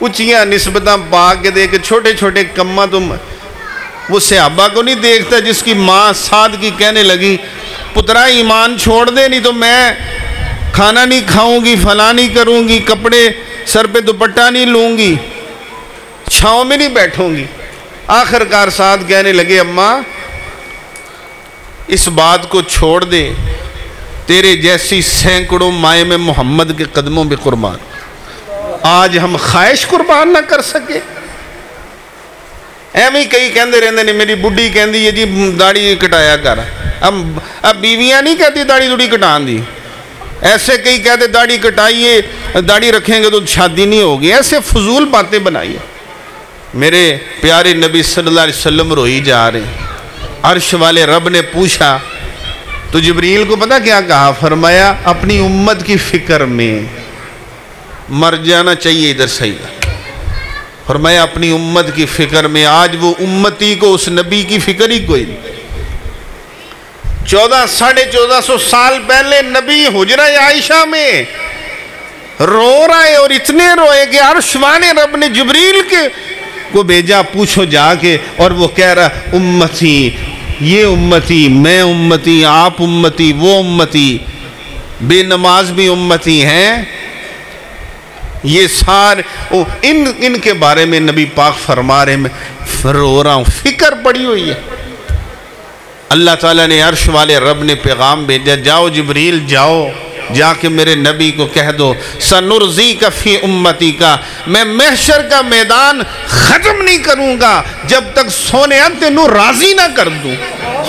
اچھیاں نسبتاں پاک کے دے کے چھوٹے چھوٹے کماں. تم وہ صحابہ کو نہیں دیکھتا جس کی ماں سعد کی کہنے لگی پترا ایمان چھوڑ دے نہیں تو میں کھانا نہیں کھاؤں گی، فلاں نہیں کروں گی، کپڑے سر پہ دوپٹہ نہیں لوں گی، چھاؤں میں نہیں بیٹھوں گی. آخر کار سعد کہنے لگے اماں اس بات کو چھوڑ دے، تیرے جیسی سینکڑوں مائیں میں محمد کے قدموں پہ قربان، آج ہم خواہش قربان نہ کر سکے. ایویں کئی کہندے رہندے نے، میری بڈھی کہندی ہے جی داڑھی کٹایا کر. اب بیویاں نہیں کہتی داڑھی دوڑی کٹان دی، ایسے کئی کہتے داڑھی کٹائیے، داڑھی رکھیں گے تو شادی نہیں ہوگی، ایسے فضول باتیں بنائیے. میرے پیارے نبی صلی اللہ علیہ وسلم روئی جا رہے ہیں. عرش والے رب نے پوچھا تو جبریل کو پتہ کیا کہا؟ فرمایا اپنی امت کی فکر میں مر جانا چاہیے. ادھر صحیح فرمایا اپنی امت کی فکر میں. آج وہ امتی کو اس نبی کی فکر ہی کوئی نہیں. 1400 سال پہلے نبی حجرہ عائشہ میں رو رہے اور اتنے روئے کہ عرش والے رب نے جبریل کو بھیجا، پوچھو جا کے. اور وہ کہہ رہا امتی، یہ امتی، میں امتی، آپ امتی، وہ امتی، بے نماز بھی امتی ہیں. یہ سارے ان کے بارے میں نبی پاک فرما رہے میں رو رہا ہوں، فکر پڑی ہوئی ہے. اللہ تعالیٰ نے عرش والے رب نے پیغام بھیجا، جاؤ جبریل جاؤ، جا کے میرے نبی کو کہہ دو سنرزیک فی امتی کا، میں محشر کا میدان ختم نہیں کروں گا جب تک سونے تینوں راضی نہ کر دوں.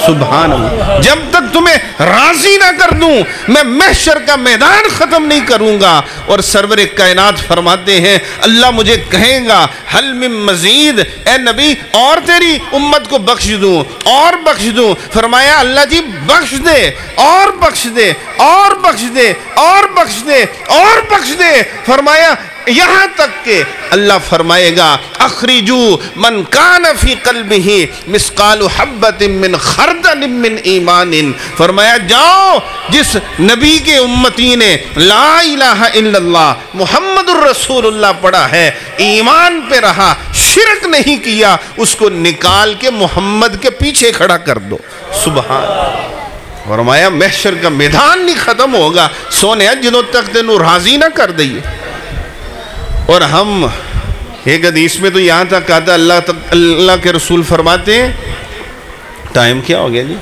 سبحان اللہ، جب تک تمہیں راضی نہ کر دوں میں محشر کا میدان ختم نہیں کروں گا. اور سرور کائنات فرماتے ہیں اللہ مجھے کہیں گا حل من مزید، اے نبی اور تیری امت کو بخش دوں اور بخش دوں. فرمایا اللہ جی بخش دے اور بخش دے اور بخش دے اور بخش دے اور بخش دے. فرمایا یہاں تک کہ اللہ فرمائے گا اخرجو من کان فی قلبہ مثقال حبۃ من خردل من ایمان. فرمایا جاؤ جس نبی کے امتی نے لا الہ الا اللہ محمد الرسول اللہ پڑھا ہے، ایمان پہ رہا، شرک نہیں کیا، اس کو نکال کے محمد کے پیچھے کھڑا کر دو. سبحان. فرمایا محشر کا میدان نہیں ختم ہوگا سونے جنہوں تک تینوں راضی نہ کر دئیے. اور ہم ایک حدیث میں تو یہاں تک کہا تھا اللہ کے رسول فرماتے ہیں، ٹائم کیا ہو گیا جی؟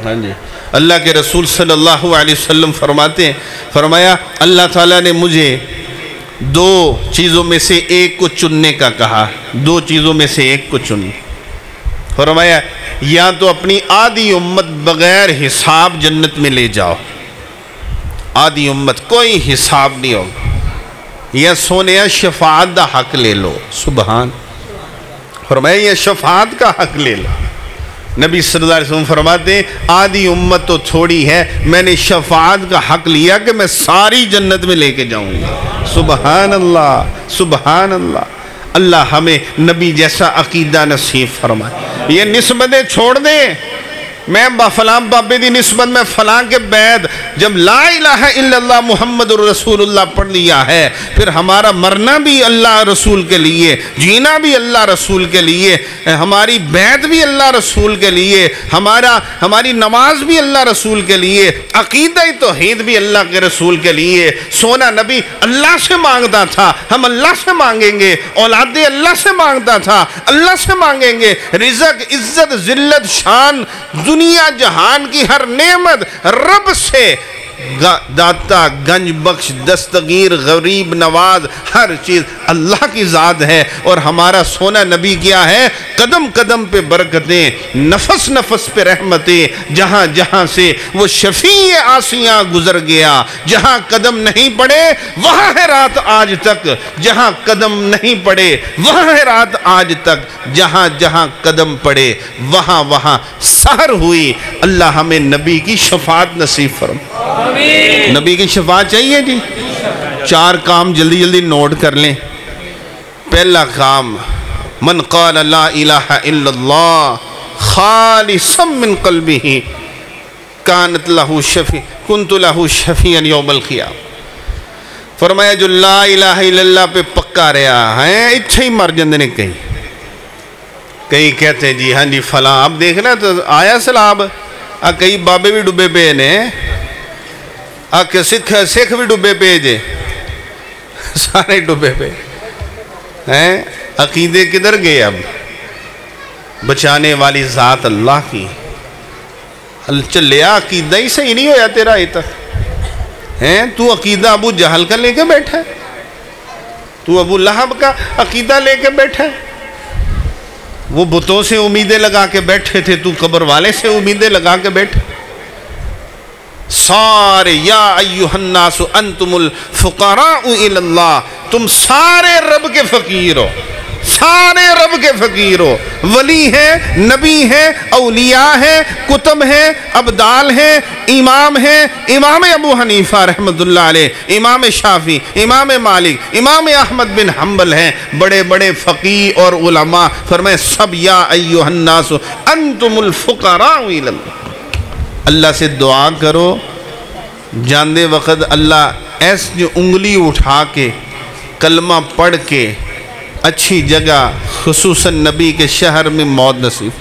ہاں جی، اللہ کے رسول صلی اللہ علیہ وسلم فرماتے ہیں، فرمایا اللہ تعالیٰ نے مجھے 2 چیزوں میں سے ایک کو چننے کا کہا، 2 چیزوں میں سے ایک کو چن. فرمایا یا تو اپنی آدھی امت بغیر حساب جنت میں لے جاؤ، آدھی امت کوئی حساب نہیں ہوگا، یا سونے شفاعت دا حق لے لو. سبحان. فرمایا یہ شفاعت کا حق لے لو. نبی صلی اللہ علیہ وسلم فرماتے ہیں آدھی امت تو تھوڑی ہے، میں نے شفاعت کا حق لیا کہ میں ساری جنت میں لے کے جاؤں گا. سبحان اللہ سبحان اللہ. اللہ ہمیں نبی جیسا عقیدہ نصیب فرمائے. یہ نسبتیں چھوڑ دیں، میں فلاں بابے دی نسبت میں فلاں کے بعد جب لا الہ الا اللہ محمد الرسول اللہ پڑھ لیا ہے، پھر ہمارا مرنا بھی اللہ رسول کے لیے، جینا بھی اللہ رسول کے لیے، ہماری بیعت بھی اللہ رسول کے لیے، ہماری نماز بھی اللہ رسول کے لیے، عقیدہ توحید بھی اللہ کے رسول کے لیے۔ سونا نبی اللہ سے مانگتا تھا، ہم اللہ سے مانگیں گے، اولاد اللہ سے مانگتا تھا، اللہ سے مانگیں گے، رزق، عزت، ذلت، شان، دنیا جہان کی ہر نعمت رب سے، داتا، گنج بخش، دستگیر، غریب نواز، ہر چیز اللہ کی ذات ہے۔ اور ہمارا سونا نبی کیا ہے؟ قدم قدم پہ برکتیں، نفس نفس پہ رحمتیں، جہاں جہاں سے وہ شفیع آسیاں گزر گیا، جہاں قدم نہیں پڑے وہاں ہے رات آج تک، جہاں قدم نہیں پڑے وہاں ہے رات آج تک، جہاں جہاں قدم پڑے وہاں وہاں سحر ہوئی۔ اللہ ہمیں نبی کی شفاعت نصیب فرمائے۔ نبی کی شفاعت چاہیے جی؟ 4 کام جلدی جلدی نوٹ کر لیں۔ پہلا کام، من قال لا الہ الا اللہ خالصا من قلبہ کانت لہ شفیع کنت لہ شفیعا یوم القیامہ۔ فرمایا جو لا الہ الا اللہ پہ پکا رہا ہے، اچھا ہی مر جندے نے کئی کہتے ہیں جی ہاں جی فلاں، اب دیکھنا تو آیا سلاب، کئی بابے بھی ڈبے پہ نے، سکھ بھی ڈبے پہ جے، سارے ڈبے پہ ہیں۔ عقیدے کدھر گئے؟ اب بچانے والی ذات اللہ کی چلیا، عقیدہ ہی صحیح نہیں ہویا تیرا ای تک ہیں؟ تو عقیدہ ابو جہل کا لے کے بیٹھا ہے، تو ابو لہب کا عقیدہ لے کے بیٹھا ہے۔ وہ بتوں سے امیدیں لگا کے بیٹھے تھے، تو قبر والے سے امیدیں لگا کے بیٹھے۔ سارے یا ایہا الناس انتم الفقراء الی اللہ، تم سارے رب کے فقیر ہو، سارے رب کے فقیر ہو۔ ولی ہیں، نبی ہیں، اولیاء ہیں، کتب ہیں، ابدال ہیں، امام ہیں، امام ابو حنیفہ رحمت اللہ علیہ، امام شافعی، امام مالک، امام احمد بن حنبل ہیں، بڑے بڑے فقیہ اور علماء۔ فرمائے سب یا ایہا الناس انتم الفقراء الی اللہ۔ اللہ سے دعا کرو، جاندے وقت اللہ ایسی انگلی اٹھا کے کلمہ پڑھ کے اچھی جگہ خصوصاً نبی کے شہر میں موت نصیب۔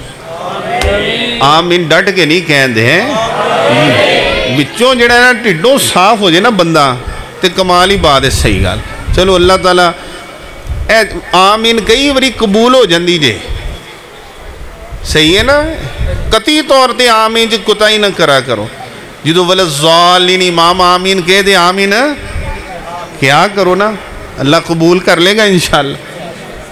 آمین ڈٹ کے نہیں کہندے ہیں، بچوں جڑا نا ٹھڈوں صاف ہو جائے نا بندہ تے کمال ہی بات ہے۔ صحیح گل، چلو اللہ تعالیٰ آمین کئی باری قبول ہو جاندی جے، صحیح ہے نا؟ قطعی طور تے آمین جی کوتاہی نہ کرا کرو۔ جدو وللضالین امام آمین کہہ دے آمین کیا کرو نا، اللہ قبول کر لے گا انشاءاللہ۔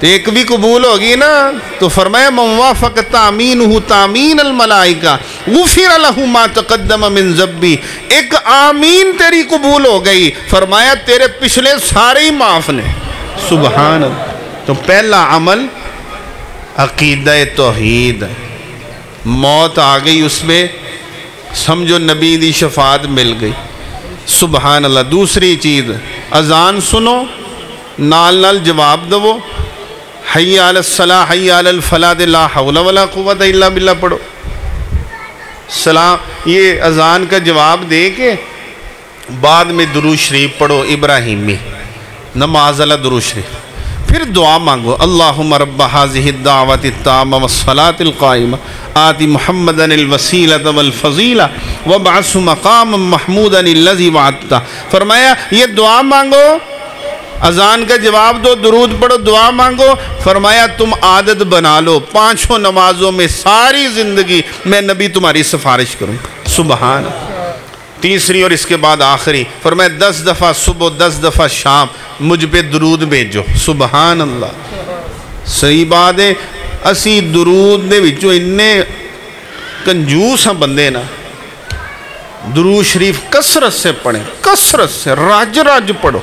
تو ایک بھی قبول ہوگی نا تو فرمایا من وافق تامینہ تامین الملائکہ غفر لہ ما تقدم من ذنبہ۔ ایک آمین تیری قبول ہو گئی، فرمایا تیرے پچھلے سارے ہی معاف نے۔ سبحان اللہ۔ تو پہلا عمل عقیدہ توحید، موت آ گئی اس میں سمجھو نبی دی شفاعت مل گئی۔ سبحان اللہ۔ دوسری چیز، اذان سنو، نال نال جواب دو، حی علی الصلاح حی علی الفلاح لا حول ولا قوت الا باللہ پڑھو۔ سلام، یہ اذان کا جواب دے کے بعد میں درود شریف پڑھو ابراہیمی، نماز اللہ درود شریف، پھر دعا مانگو، اللہم رب هذه الدعوة التامة والصلاة القائمة آتی محمدا الوسیلة والفضیلہ وابعثه مقاما محمودا الذی وعدتہ۔ فرمایا یہ دعا مانگو، اذان کا جواب دو، درود پڑھو، دعا مانگو۔ فرمایا تم عادت بنا لو 5 نمازوں میں ساری زندگی میں نبی تمہاری سفارش کروں۔ سبحان۔ تیسری اور اس کے بعد آخری، فرمایا 10 دفعہ صبح 10 دفعہ شام مجھ پہ درود بھیجو۔ سبحان اللہ۔ صحیح بات ہے، اسی درود دے وچوں اننے کنجوس ہیں بندے نا، درود شریف کثرت سے پڑھیں، کثرت سے راج راج پڑھو۔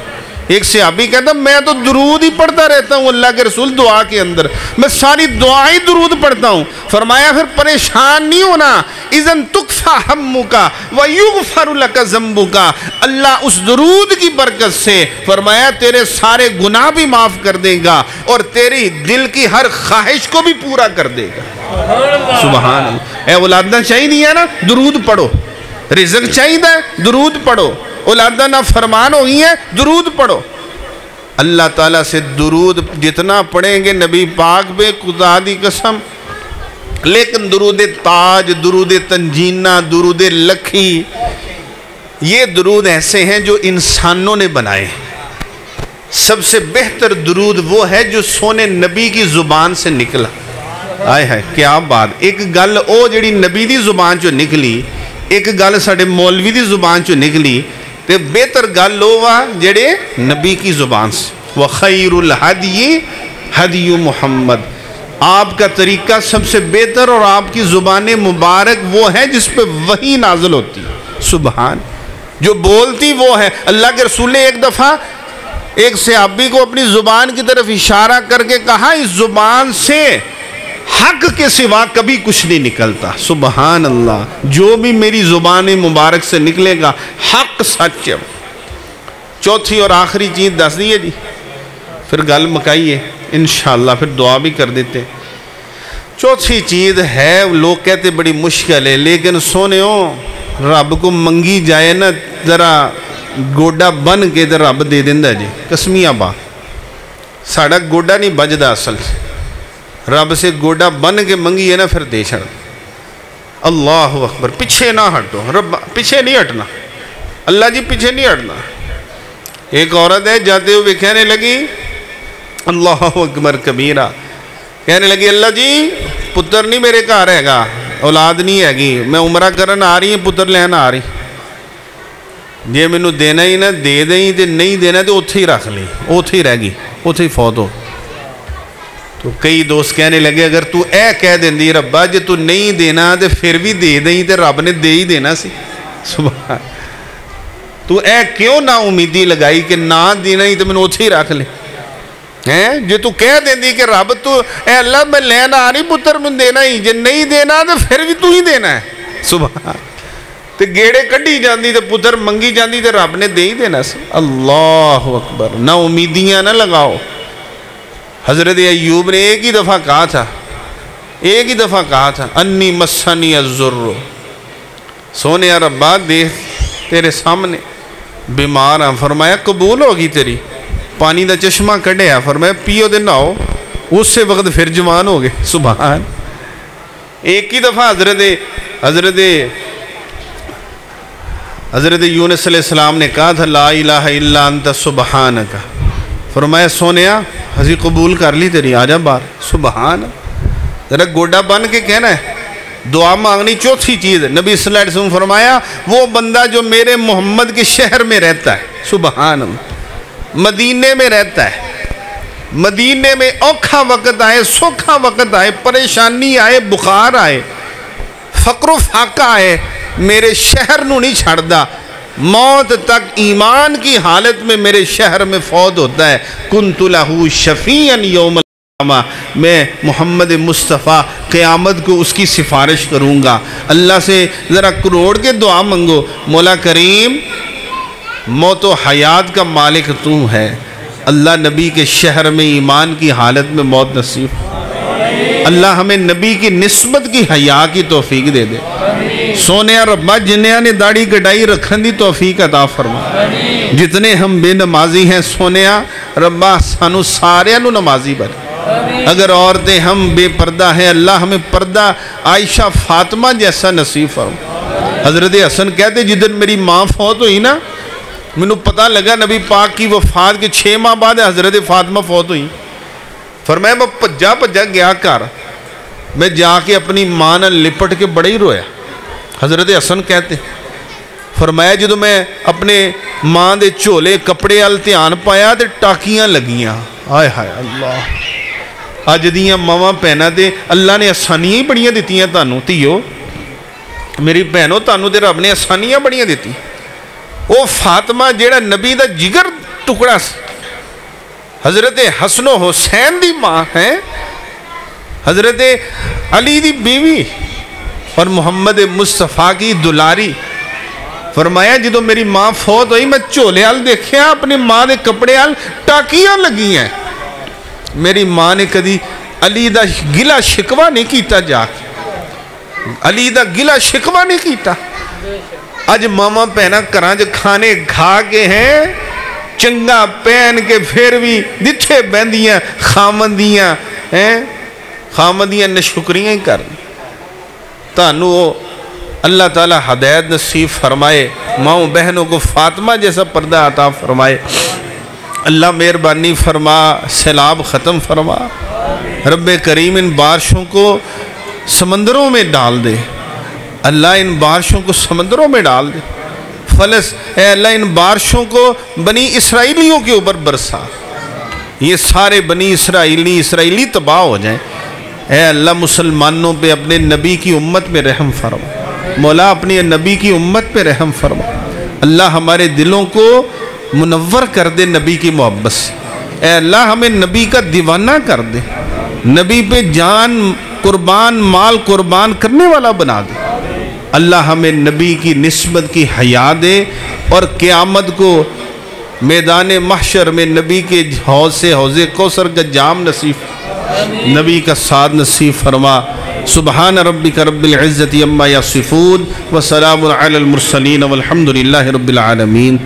ایک صحابی کہتا میں تو درود ہی پڑھتا رہتا ہوں اللہ کے رسول، دعا کے اندر میں ساری دعائیں درود پڑھتا ہوں۔ فرمایا پھر پریشان نہیں ہونا، اذن تکفی ہمک ویغفر لک ذنبک۔ اللہ اس درود کی برکت سے فرمایا تیرے سارے گناہ بھی معاف کر دے گا اور تیری دل کی ہر خواہش کو بھی پورا کر دے گا۔ سبحان اللہ. اے اولاداں چاہیے نا درود پڑھو. رزق چاہیے درود پڑھو. اولاداں نا فرمان ہو گئی ہیں درود پڑھو. اللہ تعالیٰ سے درود جتنا پڑھیں گے نبی پاک بے خدا دی قسم. لیکن درود تاج، درود تنجینہ، درود لکھی، یہ درود ایسے ہیں جو انسانوں نے بنائے. سب سے بہتر درود وہ ہے جو سونے نبی کی زبان سے نکلا. آئے ہے کیا بات. ایک گل او جڑی نبی دی زبان چو نکلی، ایک گل ساڑھے مولوی دی زبان چو نکلی، تے بہتر گل لو وا جڑے نبی کی زبان سے. وَخَيْرُ الْحَدِيِ حَدِيُ محمد. آپ کا طریقہ سب سے بہتر اور آپ کی زبان مبارک وہ ہے جس پہ وحی نازل ہوتی. سبحان. جو بولتی وہ ہے. اللہ کے رسول نے ایک دفعہ ایک صحابی کو اپنی زبان کی طرف اشارہ کر کے کہا اس زبان سے حق کے سوا کبھی کچھ نہیں نکلتا. سبحان اللہ. جو بھی میری زبان مبارک سے نکلے گا حق سچ. چوتھی اور آخری چیز دس دیئے جی، پھر گل مکائیے انشاءاللہ، پھر دعا بھی کر دیتے. چوتھی چیز ہے، لوگ کہتے بڑی مشکل ہے، لیکن سونےو رب کو منگی جائے نا ذرا گوڈا بن کے تو رب دے دیندہ جی. قسمیہ با ساڑھا گوڈا نہیں بجدہ اصل سے. رب سے گوڈا بن کے منگی ہے نا پھر دے چھڑ. اللہ اکبر. پیچھے نہ ہٹو. رب پیچھے نہیں ہٹنا. اللہ جی پیچھے نہیں ہٹنا. ایک عورت ہے جاتے ہوئے کہنے لگی اللہ اکبر کبیرہ، کہنے لگی اللہ جی پتر نہیں میرے گھر ہے گا، اولاد نہیں ہے گی، میں عمرہ کرن آ رہی ہیں پتر لینا آ رہی، جے میں نو دینا ہی نہ دے دیں تے نہیں دینا تے اتھے ہی رکھ لی، اتھے ہی رہ گی، اتھے ہی فوت ہو. تو کئی دوست کہنے لگے اگر تو اے کہہ دیں دی ربا جے تو نہیں دینا تے پھر بھی دے دیں تے رب نے دے ہی دینا سی. سبحان. تو اے کیوں نہ امیدی لگائی کہ نہ دینا ہی تو میں نے اتھے ہی رکھ لے. جو تو کہہ دیں دی کہ رب تو اے اللہ میں لینا آ رہی پتر میں دینا ہی، جے نہیں دینا تو پھر بھی تو ہی دینا ہے. سبحان. تے گیڑے کڈی جاندی تے پتر منگی جاندی تے رب نے دے ہی دینا سی. اللہ اکبر. نہ امیدیاں نہ لگاؤ. حضرت ایوب نے ایک ہی دفعہ کہا تھا انی مسنی الضر. سونے ربا دیکھ تیرے سامنے بیمار ہیں، فرمایا قبول ہوگی تیری. پانی دا چشمہ کڈیا، فرمایا پیو دے ناؤ، اس سے وقت پھر جوان ہو گئے. سبحان. ایک ہی دفعہ حضرت یونس علیہ السلام نے کہا تھا لا الہ الا انت سبحانک. فرمایا سونیا حضی قبول کر لی تیری، آجا بار. سبحان. ذرا گوڈا بن کے کہنا ہے دعا مانگنی. چوتھی چیز نبی صلی اللہ علیہ وسلم فرمایا وہ بندہ جو میرے محمد کے شہر میں رہتا ہے، سبحان اللہ، مدینے میں رہتا ہے، مدینے میں اوکھا وقت آئے، سوکھا وقت آئے، پریشانی آئے، بخار آئے، فقر و فاقہ آئے، میرے شہر نو نہیں چھڑ دا، موت تک ایمان کی حالت میں میرے شہر میں فوت ہوتا ہے. کنت لہو شفیعا یوم القیامہ. میں محمد مصطفیٰ قیامت کو اس کی سفارش کروں گا. اللہ سے ذرا کروڑ کے دعا منگو، مولا کریم موت و حیات کا مالک تو ہے، اللہ نبی کے شہر میں ایمان کی حالت میں موت نصیب. اللہ ہمیں نبی کی نسبت کی حیا کی توفیق دے دے. سونیا ربا جنہاں نے داڑھی کٹائی رکھن دی توفیق عطا فرما. جتنے ہم بے نمازی ہیں سونیا ربا سانو سارے نو نمازی بنے. اگر عورتیں ہم بے پردہ ہیں اللہ ہمیں پردہ عائشہ فاطمہ جیسا نصیب فرما. حضرت حسن کہتے جدن میری ماں فوت ہوئی نا میں نے پتہ لگا نبی پاک کی وفات کے 6 ماہ بعد حضرت فاطمہ فوت ہوئی. فرمایا میں پجا گیا کر، میں جا کے اپنی ماں نہ لپٹ کے بڑے ہی رویا. حضرت حسن کہتے فرمایا جدو میں اپنے ماں دے چولے کپڑے ال دھیان پایا تے ٹاکیاں لگیاں. آئے ہائے اللہ. اج دیاں ماواں بہناں تے اللہ نے آسانیاں ہی بڑیاں دتیاں تانوں تھیو میری بہنوں، تانوں تے رب نے آسانیاں بڑیاں دتی. او فاطمہ جیڑا نبی دا جگر ٹکڑا سی، حضرت حسن و حسین دی ماں ہے، حضرت علی دی بیوی اور محمد مصطفیٰ کی دلاری. فرمایا جدو میری ماں فوت ہوئی میں چولے آل دیکھیا اپنی ماں دے کپڑے آل ٹاکیاں لگی ہیں. میری ماں نے کدی علی دا گلا شکوا نہیں کیتا جا کے علی دا گلا شکوا نہیں کیتا اج ماما پہنا کرانج کھانے کھا کے ہیں چنگا پہن کے پھر بھی دتھے بہندیاں خامندیاں خامندیاں نشکریاں ہی کر تانو اللہ تعالیٰ ہدایت نصیب فرمائے ماؤں بہنوں کو فاطمہ جیسا پردہ عطا فرمائے اللہ مہربانی فرما سیلاب ختم فرما رب کریم ان بارشوں کو سمندروں میں ڈال دے اللہ ان بارشوں کو سمندروں میں ڈال دے اے اللہ ان بارشوں کو بنی اسرائیلیوں کے اوپر برسا یہ سارے بنی اسرائیلی تباہ ہو جائیں اے اللہ مسلمانوں پہ اپنے نبی کی امت میں رحم فرما مولا اپنی نبی کی امت پہ رحم فرما اللہ ہمارے دلوں کو منور کر دے نبی کی محبت سے اے اللہ ہمیں نبی کا دیوانہ کر دے نبی پہ جان قربان مال قربان کرنے والا بنا دے اللہ ہمیں نبی کی نسبت کی حیا دے اور قیامت کو میدان محشر میں نبی کے حوض سے حوض کوثر کا جام نصیب نبی کا ساتھ نصیب فرما سبحان ربک رب العزت عما یصفون وسلام علی المرسلین والحمد للہ رب العالمین